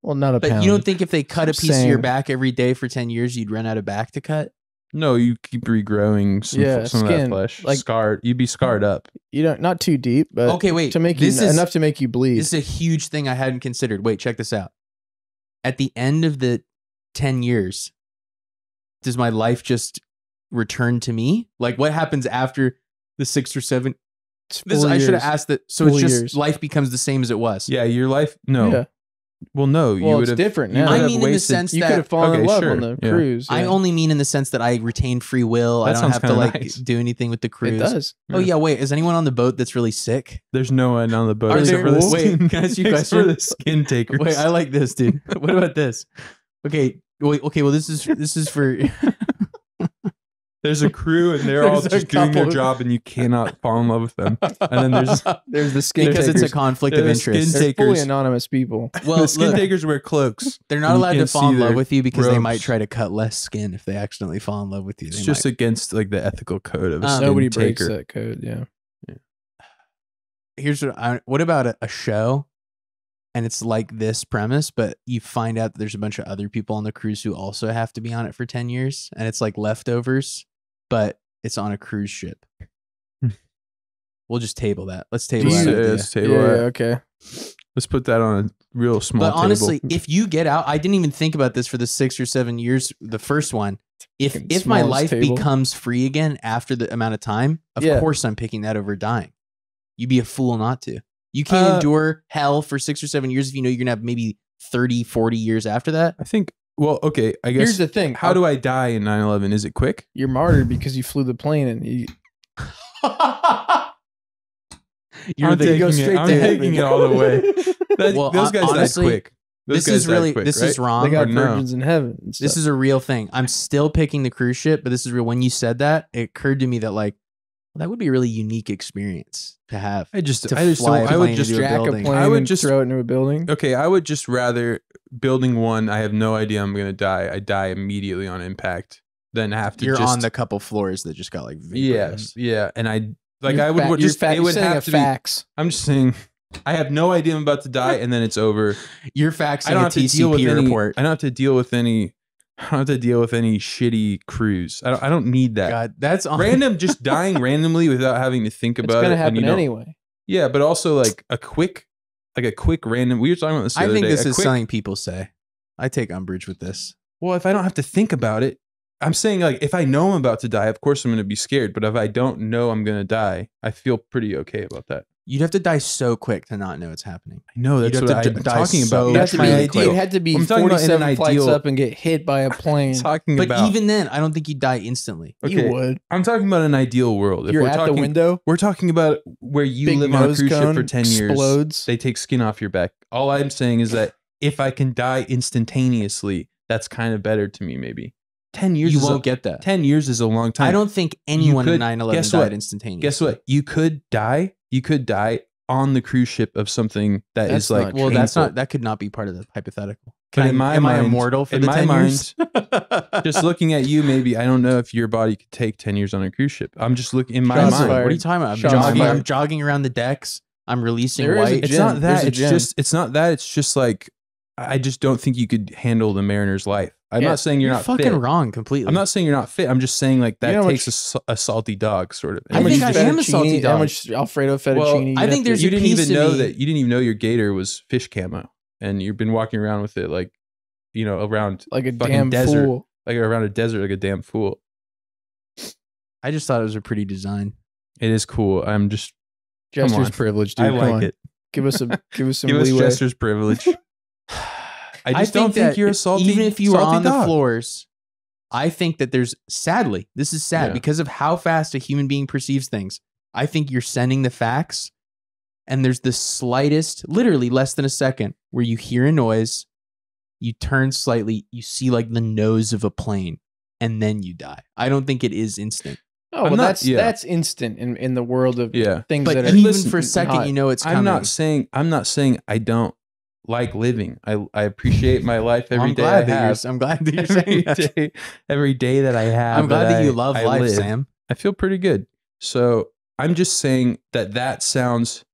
Well, not a but pound. you don't think if they cut a I'm piece of your saying- back every day for 10 years, you'd run out of back to cut? No, you keep regrowing some, Yeah, some of that skin, flesh. like- Scarred. You'd be scarred up. You don't, not too deep, but Okay, wait. to make you This is- enough to make you bleed. This is a huge thing I hadn't considered. Wait, check this out. At the end of the 10 years, does my life just return to me? Like, what happens after the 6 or 7? It's This full I should have years. asked that. So Full it's just years. life becomes the same as it was. Yeah, your life. No. Yeah. Well, no. You Well, would it's have different you now. would I have mean in the wasted- sense You that could have fallen in Okay, love sure. on the Yeah. cruise. I yeah. only mean in the sense that I retain free will. That I don't sounds have to kinda like nice. do anything with the cruise. It does. Oh yeah, wait. Is anyone on the boat that's really sick? There's no one on the boat Are except there- for the wait, skin. can I ask you a except question? for the skin takers. Wait, I like this, dude. What about this? Okay, wait. Okay, well this is for. There's a crew and they're all There's a just doing their couple- job and you cannot fall in love with them. And then There's the skin because takers. it's a conflict of They're the interest. skin They're fully takers. anonymous people. Well, the skin look, takers wear cloaks. they're not and you allowed to can't fall see in love their with you because they might robes. try to cut less skin if they accidentally fall in love with you. It's They just might. against like the ethical code of a skin Nobody breaks taker. that code. Yeah. Here's what about a show, and it's like this premise, but you find out that there's a bunch of other people on the cruise who also have to be on it for 10 years, and it's like leftovers, but it's on a cruise ship. We'll just table that. Let's table that. idea. Let's table Yeah, that. okay. Let's put that on a real small But honestly, table. if you get out, I didn't even think about this for the 6 or 7 years. The first one, if Fucking my smallest life table. becomes free again after the amount of time, of Yeah. course I'm picking that over dying. You'd be a fool not to. You can't endure hell for 6 or 7 years if you know you're gonna have maybe 30, 40 years after that. I think, well, okay, I guess. Here's the thing. How do I die in 9/11? Is it quick? You're martyred because you flew the plane and you You're I'm the taking go it. straight I'm to taking it all the way. Well, Those guys honestly, died quick. Those this guys is died really quick, this right? is wrong. they got Or no? virgins in heaven. And This stuff. is a real thing. I'm still picking the cruise ship, but this is real. When you said that, it occurred to me that like that would be a really unique experience to have. I just to I just fly don't, a I would plane just into a jack a building. plane I would and just- throw it into a building. Okay, I would just rather building one. I have no idea I'm gonna die. I die immediately on impact than have to. You're just, on the couple floors that just got like yeah, vaporized. yeah, and I like You're I would fa- you're just fa- it you're would saying have a to facts. be. I'm just saying. I have no idea I'm about to die, and then it's over. You're faxing I don't a have to deal with TCP any. report. I don't have to deal with any. I don't have to deal with any shitty cruise. I don't need that. God, that's on. Random, just dying randomly without having to think It's about gonna it. and you happen don't- anyway. Yeah, but also like a quick random. We were talking about this the I other think day. this A is quick- something people say. I take umbrage with this. Well, if I don't have to think about it, I'm saying like if I know I'm about to die, of course I'm going to be scared. But if I don't know I'm going to die, I feel pretty okay about that. You'd have to die so quick to not know it's happening. I know that's You'd what have to I'm die talking so about. You That's had to my be, ideal. you had to be I'm talking about in an 47 flights ideal- up and get hit by a plane. talking But about. even then, I don't think you'd die instantly. You Okay, would. I'm talking about an ideal world. If You're we're at talking, the window. We're talking about where you Big live on a nose cruise ship cone for 10 years. explodes. They take skin off your back. All I'm saying is that if I can die instantaneously, that's kind of better to me. Maybe 10 years. You is won't a, get that. 10 years is a long time. I don't think anyone could- in 9/11 guess died what? instantaneously. Guess what? You could die. You could die on the cruise ship of something that That's is like. not Well, that's painful. not. That could not be part of the hypothetical. But Can in my am I mind, immortal for in the my 10 mind, years? Just looking at you, maybe I don't know if your body could take 10 years on a cruise ship. I'm just looking in my Shots mind. fired. What are you talking about? Shots I'm fired. jogging around the decks. I'm releasing There is a white. It's gym. not There's that. a It's gym. just. It's not that. It's just like I just don't think you could handle the mariner's life. I'm not saying you're not fucking fit. wrong completely. I'm not saying you're not fit. I'm just saying like that You know how takes a salty dog sort of. I think I am a salty How dog. much Alfredo fettuccine? Well, you'd I have think to- there's You a didn't piece even of know me- that. You didn't even know your gator was fish camo, and you've been walking around with it like, you know, around like a fucking damn desert, fool. like around a desert, like a damn fool. I just thought it was a pretty design. It is cool. I'm just come Jester's on. privilege, dude. I Come like on. it. Give us some Give us leeway. Jester's privilege. I just don't think that you're a salty. Even if you were salty on dog. the floors, I think that there's, sadly, this is sad Yeah. because of how fast a human being perceives things. I think you're sending the facts, and there's the slightest, literally less than a second, where you hear a noise, you turn slightly, you see like the nose of a plane, and then you die. I don't think it is instant. Oh, well, that's instant in the world of things But that are even for a second, not- you know it's coming. I'm not saying I don't like living. I appreciate my life Well, every I'm day. glad I that you're- have. I'm glad that you're Every saying that. day- every day that I have. I'm glad that you love life, live, Sam. I feel pretty good. So I'm just saying that sounds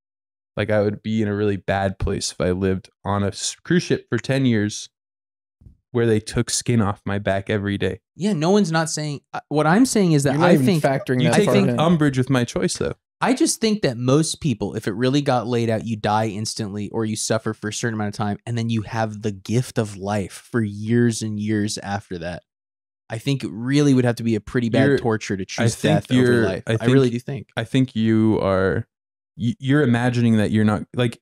like I would be in a really bad place if I lived on a cruise ship for 10 years where they took skin off my back every day. Yeah, no one's not saying. What I'm saying is that You're not I even think factoring You that take part in. umbrage with my choice, though. I just think that most people, if it really got laid out, you die instantly or you suffer for a certain amount of time, and then you have the gift of life for years and years after that. I think it really would have to be a pretty bad You're- torture to I choose think death over you're- life. I I really think- do think. I think you're imagining that you're not like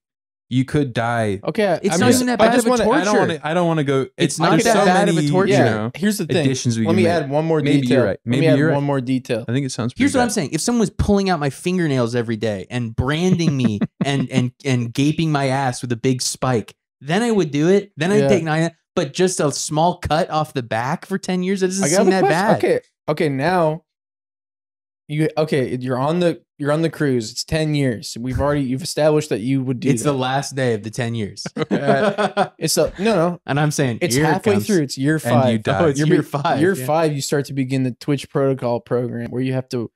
you could die. Okay, It's I'm not just- even that I bad just of a wanna- torture. I don't want to go. It's like, not there's that bad of a torture. You Yeah, know, here's the thing. additions we Let can me make. add one more Maybe detail. you're right. Maybe Let me you're add right. one more detail. I think it sounds. Here's pretty what I'm bad. saying. If someone was pulling out my fingernails every day and branding me and gaping my ass with a big spike, then I would do it. Then I'd Yeah. take 9. But just a small cut off the back for 10 years, that doesn't I got seem a that question. bad. Okay. Now you're on the cruise. It's 10 years. You've established that you would do It's the that. last day of the 10 years. It's no. And I'm saying It's here it halfway comes. through. It's year And 5. you die. Oh, it's year 5. Year yeah. 5, you start to begin the Twitch protocol program where you have to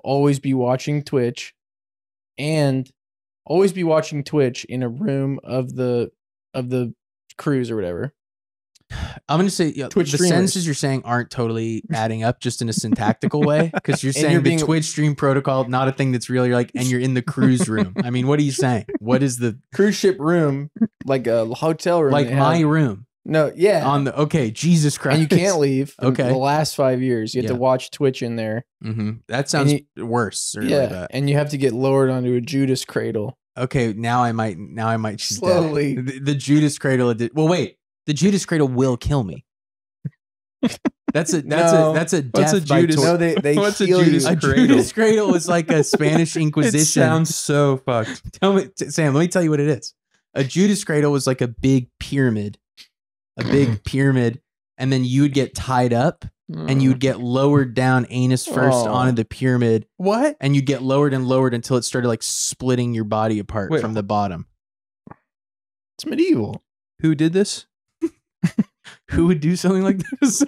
always be watching Twitch and always be watching Twitch in a room of the cruise or whatever. I'm going to say Twitch the streamers. sentences you're saying aren't totally adding up just in a syntactical way because you're And saying you're the being- Twitch stream protocol, not a thing that's real. You're like, and you're in the cruise room. I mean, what are you saying? What is the Cruise ship room, like a hotel room. like they my have- room No, yeah. on the okay, Jesus Christ. And you can't leave. Okay. The last 5 years, you have Yeah. to watch Twitch in there. That sounds And worse. Certainly, Yeah, but- and you have to get lowered onto a Judas cradle. Okay, now I might choose that. Slowly. The Judas cradle. Well, wait. The Judas cradle will kill me. That's a No. death What's a by Judas? torture. No, they What's a heal Judas you. A cradle? Judas cradle is like a Spanish Inquisition. It sounds so fucked. Tell me, Sam. Let me tell you what it is. A Judas cradle was like a big pyramid, and then you would get tied up, and you would get lowered down anus first Oh. onto the pyramid, What? and you'd get lowered and lowered until it started like splitting your body apart Wait. from the bottom. It's medieval. Who did this? Who would do something like this?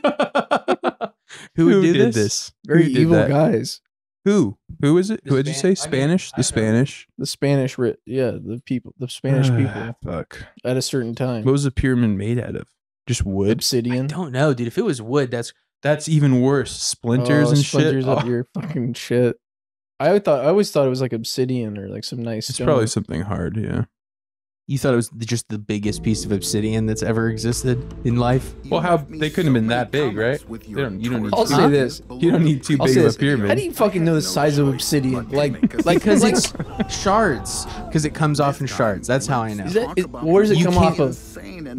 Who would do did this? Very Who did evil that? guys. Who? Who is it? The Who did you say? Span- I mean, Spanish? I The don't know. Spanish? The Spanish, the Spanish people Fuck. at a certain time. What was the pyramid made out of? Just wood? Obsidian. Don't know, dude. If it was wood, That's even worse. Splinters and splinters shit. up Oh, your fucking shit. I always thought it was like obsidian or like some nice it's stone. probably something hard. Yeah. you thought it was just the biggest piece of obsidian that's ever existed in life. Well, how they couldn't have been that big, right? You don't need. I'll say this. You don't need too I'll big say of a this. pyramid. How do you fucking know the size of obsidian? Like Because it's shards. Because it comes off in shards. That's how I know. where does it You come can't- off of?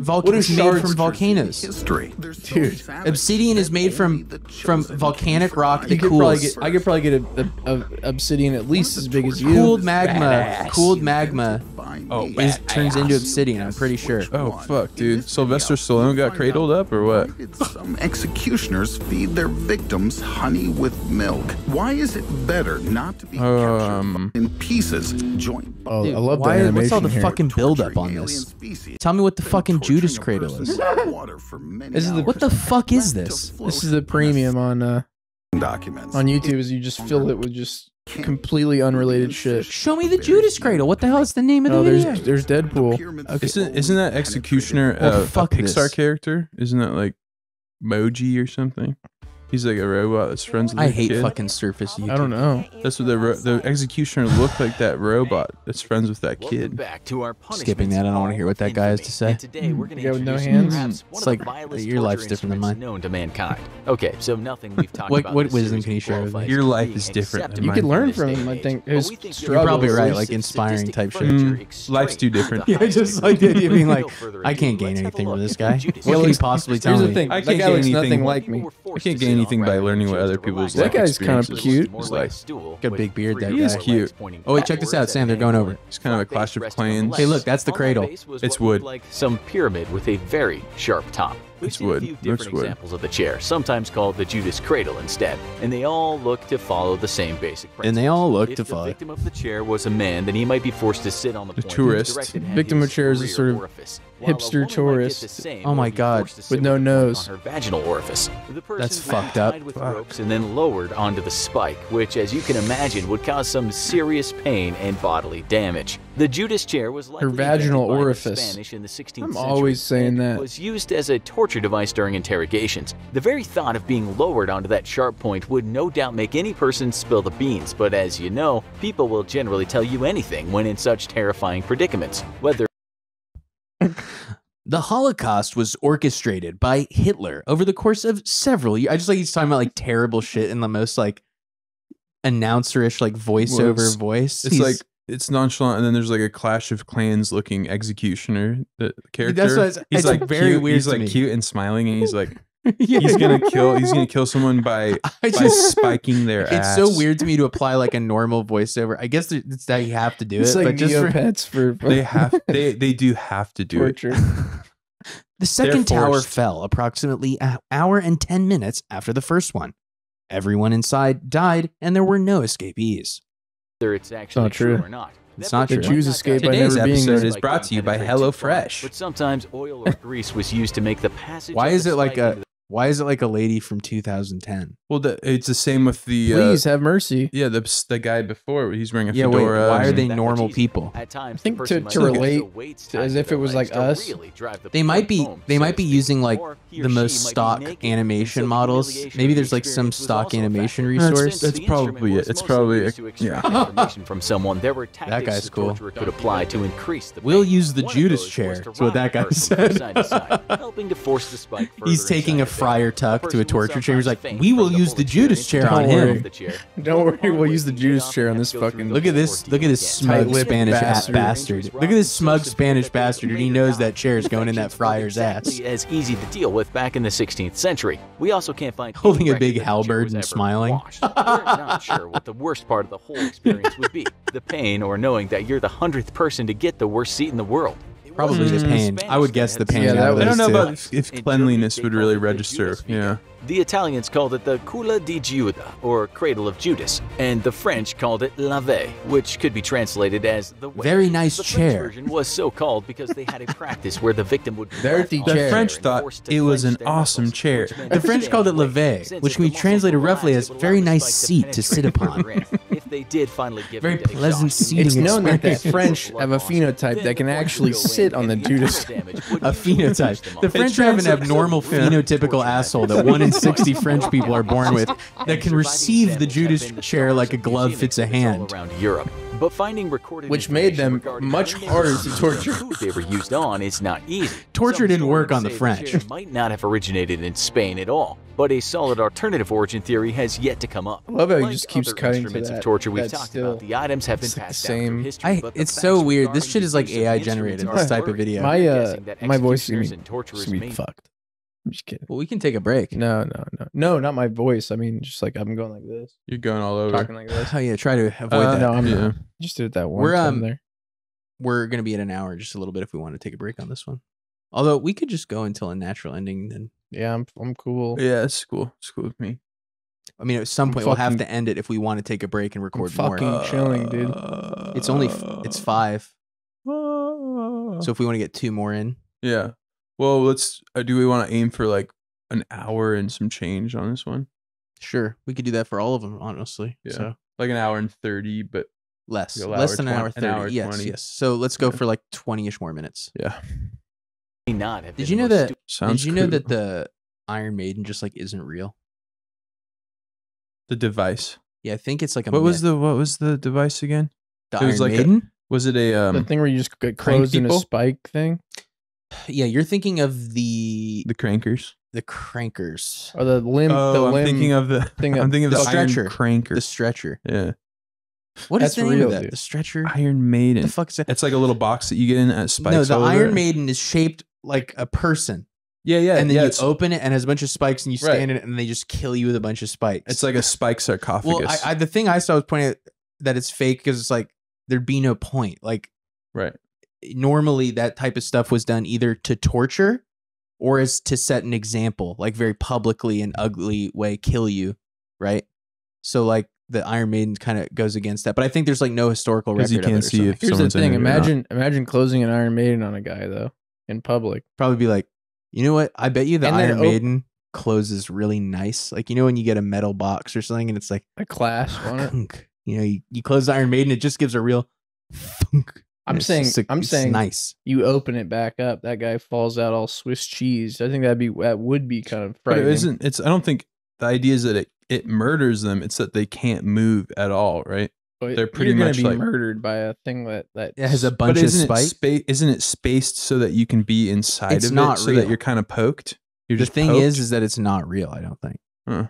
What is made shards- from volcanoes? Dude, Obsidian is made from volcanic rock that I cools. could probably get a obsidian at least as big as you. Cooled magma. Cooled magma Oh, turns into obsidian. I'm pretty sure. oh fuck, dude! Sylvester Stallone got cradled up or what? Some executioners feed their victims honey with milk. Why is it better not to be captured in pieces? Joint. Oh, Dude, I love the why, animation what's all the here. fucking buildup on this? Tell me what the fucking Judas cradle is. This is the What the fuck is this? This is the premium on documents. on YouTube. Is you just fill it with just completely unrelated shit. Show me the Judas cradle. What the hell is the name of the Oh, video? there's Deadpool. Okay. Isn't that Executioner Well, a fuck Pixar this. character? Isn't that like Moji or something. He's like a robot that's friends with I a hate kid. fucking Surface YouTube. I don't know. That's what the executioner looked like, that robot that's friends with that kid. Back to our Skipping that, I don't want to hear what that guy has to say. Today we're going to Guy with no introduce hands? perhaps one It's of the like vilest your life's torture different than instruments mine. known to mankind. Okay, so nothing we've talked What- about. what in this wisdom series can you share with me? qualifies Your as life being is different than acceptable You mine. could learn in from this him, day I and think. age. His But we think struggles. You're probably right, Use like of inspiring sadistic type shit. furniture Life's too extreme different. to the Yeah, highest just degree. like the idea of being With like, no further I ado, can't gain let's have a anything from look this at guy. Judas. What can he possibly tell Here's the me? thing. I That can't guy get looks anything. nothing like me. I can't gain anything by learning what other people's That life guy's kind of experiences cute. is like. Got a big beard, that He is guy. cute. Oh wait, check this out, Sam. They're going over. It's kind of a Clash of Clans. Hey, look, that's the cradle. It's wood. Like some pyramid with a very sharp top. We've It's seen wood. a few Looks different wood. examples of the chair, sometimes called the Judas cradle instead, and they all look to follow the same basic principles. And they all look if to the follow. victim of the chair was a man, then he might be forced to sit on the point tourist. directed at Victim his of chair is a rear sort of orifice, while a hipster woman might get tourist. the same, Oh my or be God. forced to sit With no the point nose. on her vaginal orifice. The person That's would be fucked up. tied with ropes and then lowered onto the spike, which, as you can imagine, would cause some serious pain and bodily damage. The Judas chair was likely vaginal invented by the orifice. Spanish in the 16th I'm century always saying and that. was used as a torture device during interrogations. The very thought of being lowered onto that sharp point would no doubt make any person spill the beans, but as you know, people will generally tell you anything when in such terrifying predicaments, whether The Holocaust was orchestrated by Hitler over the course of several years. I just like he's talking about like terrible shit in the most like announcer-ish like voiceover voice. It's He's- like it's nonchalant, and then there's like a Clash of Clans looking executioner character. That's what it's he's like very cute, weird He's to like me. cute and smiling, and he's like Yeah. he's gonna kill someone by spiking their It's ass. so weird to me to apply like a normal voiceover. I guess it's that you have to do It's it, like but just for, Neopets for they do have to do torture. the second tower forced. fell approximately an hour and 10 minutes after the first one. Everyone inside died, and there were no escapees. it's actually not true. or not. It's That not person true. might Jews not escape die by Today's never being episode there. is brought to you by Penetrate too far, HelloFresh. But sometimes oil or grease was used to make the passage. Why of is the it like spike into the why is it like a lady from 2010? Well, it's the same with the Please have mercy. yeah the guy before. He's wearing a Yeah, wait, fedora. why are and- they that normal much easier. people? At times, I think the person to might have relate the weights to- tied as to if their it was legs like to us. really drive the They might point be home, they so might to be speak. using like Or he or the she most might be stock naked, animation and so models. humiliation Maybe of there's the like some experience was stock also a animation factor. resource. That's The probably instrument it. was It's mostly probably used to extract yeah. information from someone. There were tactics guy's the cool. torturer could apply to increase the We'll pain. use the One of Judas those was chair. to That's what rock that the guy person from said. side to side, helping to force the spike He's further taking a inside the friar victim. tuck to a person would torture chair. He's sometimes like, faint we from will the use whole the Judas experience chair on to get him. off the chair. Don't worry, we'll Onward use the to get Judas off chair on and this go through fucking. the Look at this. Look at this smug Tight-lipped Spanish bastard. bastard. Look at this smug Spanish bastard. Dude. He knows that chair is going in that friar's ass. Exactly as easy to deal with back in the 16th century. We also can't find Holding any a big record that the chair halberd was and ever smiling. washed. We're not sure what the worst part of the whole experience would be: the pain or knowing that you're the 100th person to get the worst seat in the world. Probably the pain. I would guess the pain. Yeah, that out of I don't those know two. about if cleanliness would really register. Yeah. The Italians called it the culla di Giuda, or cradle of Judas, and the French called it lave, which could be translated as the way. Very nice The French chair. version was so called because they had a practice where the victim would be Dirty left on chair. the French and thought forced to it was clench an their awesome muscles, chair. which meant The French staying called it awake. leve, Since which if can be the muscles translated were roughly relaxed, as it would very allow the nice spike seat to sit penetrate upon. further in. If they did finally give Very in to pleasant exhaustion, seating It's known that the experience. French have a phenotype that can actually sit on the Judas. A phenotype. The French have an abnormal phenotypical asshole that 1 in 60 French people are born with that can receive the Judas chair like a glove fits a hand. around Europe. But finding recorded Which made them information regarding much the harder names to of torture. who they were used on is not easy. Torture Some didn't work on the historians say French. chair might not have originated in Spain at all, but a solid alternative origin theory has yet to come up. I love how he Like just keeps other cutting to instruments that. of torture we've That talked still- about, the items have been it's like the passed down same. through history. But the It's so facts weird. This regarding shit is the like use of AI the generated, instruments this are type of blurry. video. My Guessing that my voice is executioners gonna and be, torturers just gonna be may- fucked. I'm just kidding. Well, we can take a break. No, not my voice. I mean, just like I'm going like this, You're going all over. talking like this. Oh yeah, try to avoid that. No, I'm yeah. not. Just did it that one We're, time there. We're gonna be at an hour, just a little bit, if we want to take a break on this one. Although we could just go until a natural ending. Then Yeah, I'm cool. Yeah, it's cool. It's cool with me. I mean, at some I'm point we'll have fucking- to end it if we want to take a break and I'm record more. fucking chilling, dude. It's only it's 5, so if we want to get 2 more in, Yeah. Well, let's. Do we want to aim for like an hour and some change on this one? sure, we could do that for all of them. Honestly, Yeah. so Like an hour and 30, but less You'll less hour than an hour 20 30. an hour Yes, 20. yes. So let's go Yeah. for like 20ish more minutes. yeah. May not have Did been you know the most that? Sounds Did you know that cool. Iron Maiden just like isn't real? The device. Yeah, I think it's like a What was myth. the device again? The It was Iron like Maiden? Was it a the thing where you just get crank closed in a people? spike thing, Yeah, you're thinking of the crankers? the crankers. or the limb? Oh, the I'm limb thinking of the thing. I'm thinking of the stretcher. iron cranker. The stretcher. Yeah. What is That's the name real, of that? dude. The stretcher? Iron Maiden. The fuck is that? It's like a little box that you get in at spikes. No, the all over Iron it. Maiden is shaped like a person. Yeah, yeah. And then yeah, you it's, open it and it has a bunch of spikes and you Right. stand in it and they just kill you with a bunch of spikes. it's like a spike sarcophagus. well, I the thing I saw was pointing out that it's fake because it's like there'd be no point. Like right. normally that type of stuff was done either to torture or as to set an example, like very publicly and ugly way kill you, right? So like the Iron Maiden kind of goes against that, but I think there's like no historical record. Because you of it can't or see something. if Here's the someone's in thing. it or not. Imagine closing an Iron Maiden on a guy though in public. Probably be like, you know what? I bet you the And then Iron Maiden closes really nice. Like you know when you get a metal box or something and it's like A clasp on it. thunk. You know, you close the Iron Maiden, it just gives a real thunk. I'm It's saying, just like- I'm it's saying, nice. You open it back up, that guy falls out all Swiss cheese. I think that would be kind of But frightening. it isn't. It's. I don't think the idea is that it murders them. It's that they can't move at all. Right. But They're pretty you're gonna much be like murdered by a thing that It has a But bunch of isn't it spikes. isn't it spaced so that you can be inside It's of not it, so real. that you're kind of poked? You're The just thing poked? is that it's not real. I don't think. Huh.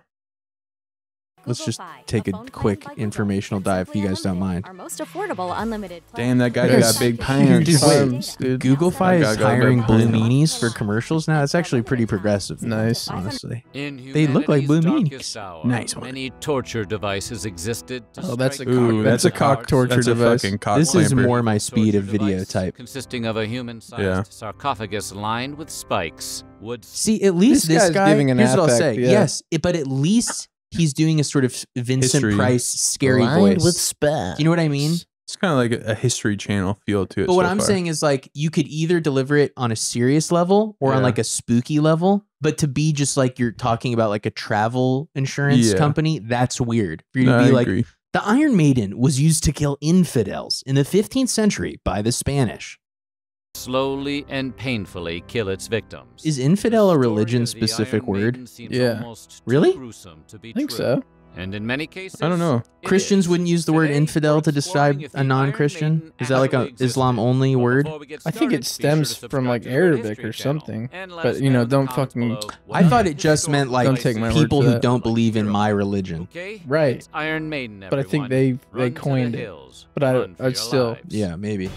Let's just take a quick informational dive if you guys don't mind. Our most affordable unlimited Damn, that guy Yes. got big pants. Dude, wait. arms, dude. Googlefy That is guy got hiring big blue pants. meanies for commercials now. It's actually pretty progressive. Nice. honestly. In They look like blue humanity's meanies. darkest hour, Nice one. Many torture devices existed. To Oh, that's strike a Ooh, cock. that's a cock torture That's a device. fucking cock This is clamper. more my speed of torture video device type. consisting of a human-sized Yeah. sarcophagus lined with spikes. Would See, at least This this, guy's guy. giving an Here's what I'll affect, say. yeah. Yes, but at least he's doing a sort of Vincent History. Price scary Lined voice. with spats. You know what I mean? It's kind of like a History Channel feel to it. But what so I'm far. saying is like you could either deliver it on a serious level or on Yeah. like a spooky level, but to be just like you're talking about like a travel insurance Yeah. company, that's weird. For you No, to be I like, agree. the Iron Maiden was used to kill infidels in the 15th century by the Spanish. slowly and painfully kill its victims. Is infidel a The story religion of the specific Iron word? Maiden seems Yeah. almost too Really? gruesome to be I think true. so. And in many cases, I don't know. it Christians is. wouldn't use the word Today, infidel we're to exploring describe if a the non-Christian? Iron Maiden Is that like a actually Islam existed. only But word? before we get I think started, it be sure stems to from subscribe like to our Arabic History or channel something. and let But us you know, in the don't comments fucking. below what I thought other it just meant like Don't take my word people for who that. don't believe in my religion. Okay? Right. It's Iron Maiden, But I think everyone. they Run to the coined it. hills. But Run for I'd your still. lives. Yeah, maybe.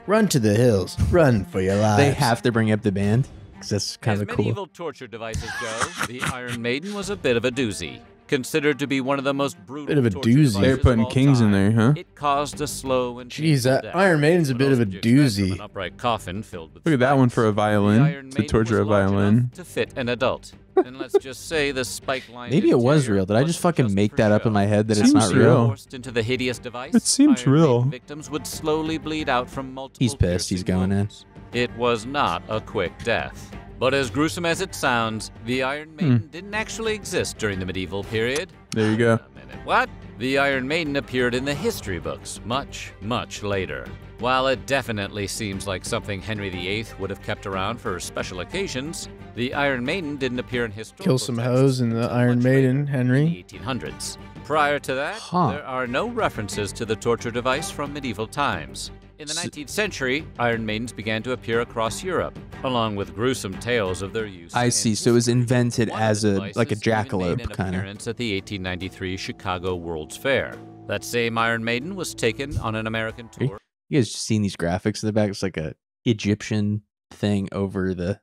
Run to the hills. Run for your lives. They have to bring up the band because that's kind As of cool. medieval torture devices go, the Iron Maiden was a bit of a doozy. Considered to be one of the most brutal Bit of a torture doozy. devices They're putting of all kings in time. there, huh? It caused a slow and Jeez, painful that death. Iron Maiden's a What bit else of a would you expect from doozy. an upright coffin filled with Look at that one for a The violin. Iron To Maiden torture a was large violin. enough to fit an adult. And let's just say the spike-lined Maybe it was interior real. Did I just wasn't fucking make for that up show. in my head that it's Seems not real? real. Forced into the hideous device, It seems Iron real. Maiden victims would slowly bleed out from multiple He's pissed. He's piercing going in. wounds. It was not a quick death. But as gruesome as it sounds, the Iron Maiden didn't actually exist during the medieval period. There you go. A minute, what? The Iron Maiden appeared in the history books much, much later. While it definitely seems like something Henry VIII would have kept around for special occasions, the Iron Maiden didn't appear in historical Kill some texts hoes in the until Iron much later, Maiden, in Henry. the 1800s. Prior to that, Huh. there are no references to the torture device from medieval times. In the 19th century, Iron Maidens began to appear across Europe, along with gruesome tales of their use. I in see. So it was history. invented One of as the a like a devices even made jackalope an kind of. appearance at the 1893 Chicago World's Fair. That same Iron Maiden was taken on an American tour. You guys seen these graphics in the back? It's like a Egyptian thing over the.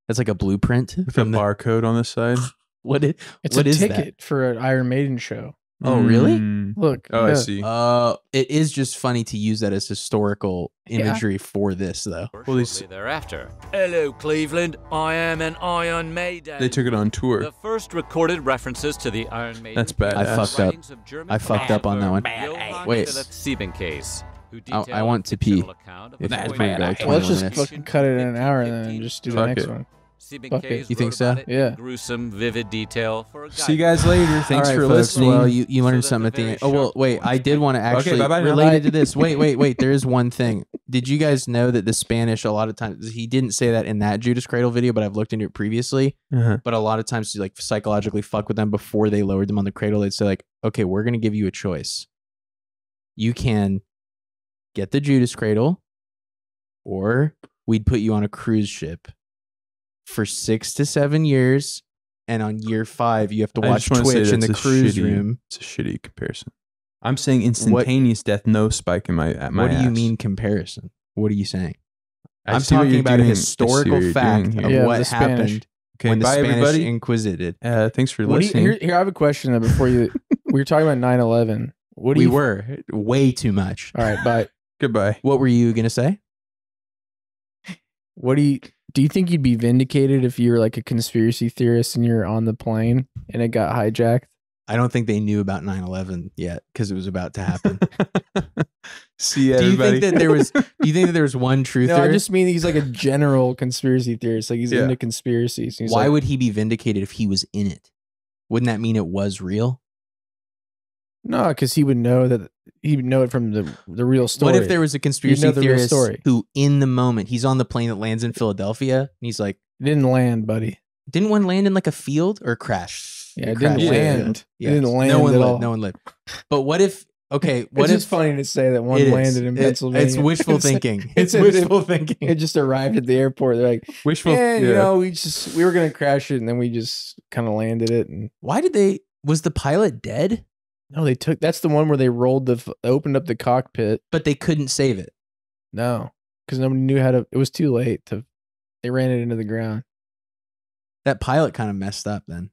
That's like a blueprint With a from the. barcode on the side. What is? It's what a is ticket for an Iron Maiden show. Oh, really? Mm. Look. Oh, I yeah. see. It is just funny to use that as historical Yeah. imagery for this, though. Well, they Shortly thereafter. Hello, Cleveland. I am an Iron Maiden. They took it on tour. The first recorded references to the Iron Maiden. That's badass. I fucked up. writings of German I fucked up on that one. Johann Wait. Philipp Siebenkäse, who I detailed want to a fictional pee. account of If the it's Iron been like Maiden. Well, let's 21 just minutes. fucking cut it in an hour and then just do the Fuck next it. one. You think so? Yeah. Gruesome, vivid detail for a See you guys later. Thanks All right, for folks. listening. Well, you learned something at the end. Oh, well, wait. I did want to actually, bye-bye. related to this. Wait. There is one thing. Did you guys know that the Spanish, a lot of times, he didn't say that in that Judas Cradle video, but I've looked into it previously. But a lot of times to like psychologically fuck with them before they lowered them on the cradle, they'd say like, okay, we're going to give you a choice. You can get the Judas Cradle, or we'd put you on a cruise ship for 6 to 7 years, and on year 5 you have to watch Twitch in the cruise room. It's a shitty comparison. I'm saying instantaneous death, no spike in my What do you mean comparison? What are you saying? I'm talking about a historical fact of what happened when the Spanish Inquisited. Thanks for listening. Here, I have a question before you. We were talking about 9/11. We were way too much. All right, bye. Goodbye. What were you gonna say? What do you think you'd be vindicated if you were like a conspiracy theorist and you're on the plane and it got hijacked? I don't think they knew about 9/11 yet because it was about to happen. See everybody. Do you think that there was one truther? No, I just mean he's like a general conspiracy theorist. Like he's into conspiracies. He's Why would he be vindicated if he was in it? Wouldn't that mean it was real? No, because he would know it from the real story. What if there was a conspiracy theorist who, in the moment, he's on the plane that lands in Philadelphia, and he's like, "Didn't land, buddy. Didn't one land in like a field or crash? Yeah, it didn't land. Yeah. It didn't land no one at lived. all. No one lived. But what if? Okay, what it's if? Just funny to say that one landed in Pennsylvania. It's wishful thinking. It's wishful thinking. It just arrived at the airport. They're like, wishful. You know, we were gonna crash it, and then we just kind of landed it. And why did they? Was the pilot dead? No, that's the one where they opened up the cockpit, but they couldn't save it. No, because nobody knew how to. It was too late to. They ran it into the ground. That pilot kind of messed up. Then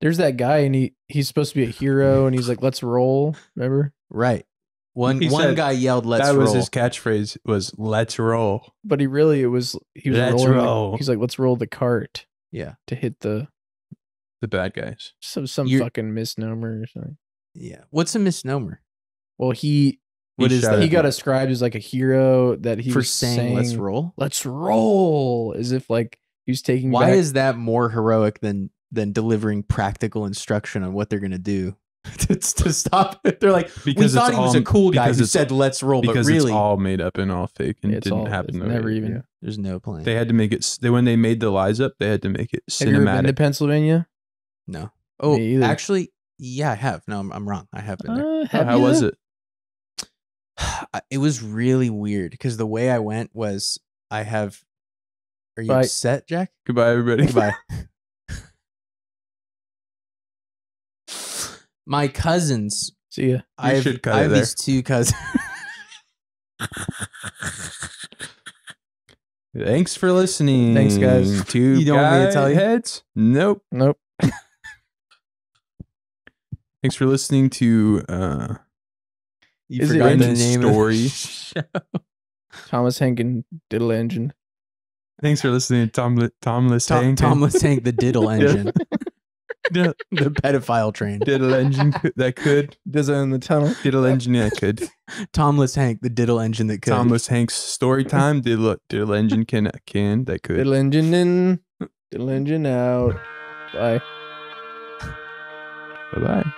there's that guy, and he's supposed to be a hero, and he's like, "Let's roll." Remember? Right. One guy yelled, "Let's roll." That was his catchphrase. Was "Let's roll." But he was let's rolling. Roll. He's like, "Let's roll the cart." Yeah. To hit the bad guys. Some fucking misnomer or something. Yeah. What's a misnomer? Well, he got ascribed as like a hero that he was saying "Let's roll." Let's roll, as if like he was taking. Why is that more heroic than delivering practical instruction on what they're gonna do to stop it? They're like, because we thought he was a cool guy who said "Let's roll," but really, it's all made up and all fake and it didn't happen. Never even. Yeah. There's no plan. They had to make it. When they made the lies up, they had to make it cinematic. Have you ever been to Pennsylvania? No. Oh, actually. Yeah, I have. No, I'm wrong. I have been there. How was it? It was really weird because the way I went was Are you upset, Jack? Goodbye, everybody. Goodbye. My cousins. See ya. I have these two cousins. Thanks for listening. Thanks, guys. You don't want me to tell you? Heads? Nope. Thanks for listening to you forgot the name story. Of the show. Thomas Hank and Diddle Engine. Thanks for listening to Tomless Hank. Tomless Hank, the Diddle Engine. The pedophile train. Diddle engine that could. Dizzle in the tunnel. Diddle engine that could. Tomless Hank, the diddle engine that could. Tomless Hank's story time. Diddle engine can that could. Diddle engine in. Diddle engine out. Bye. Bye-bye.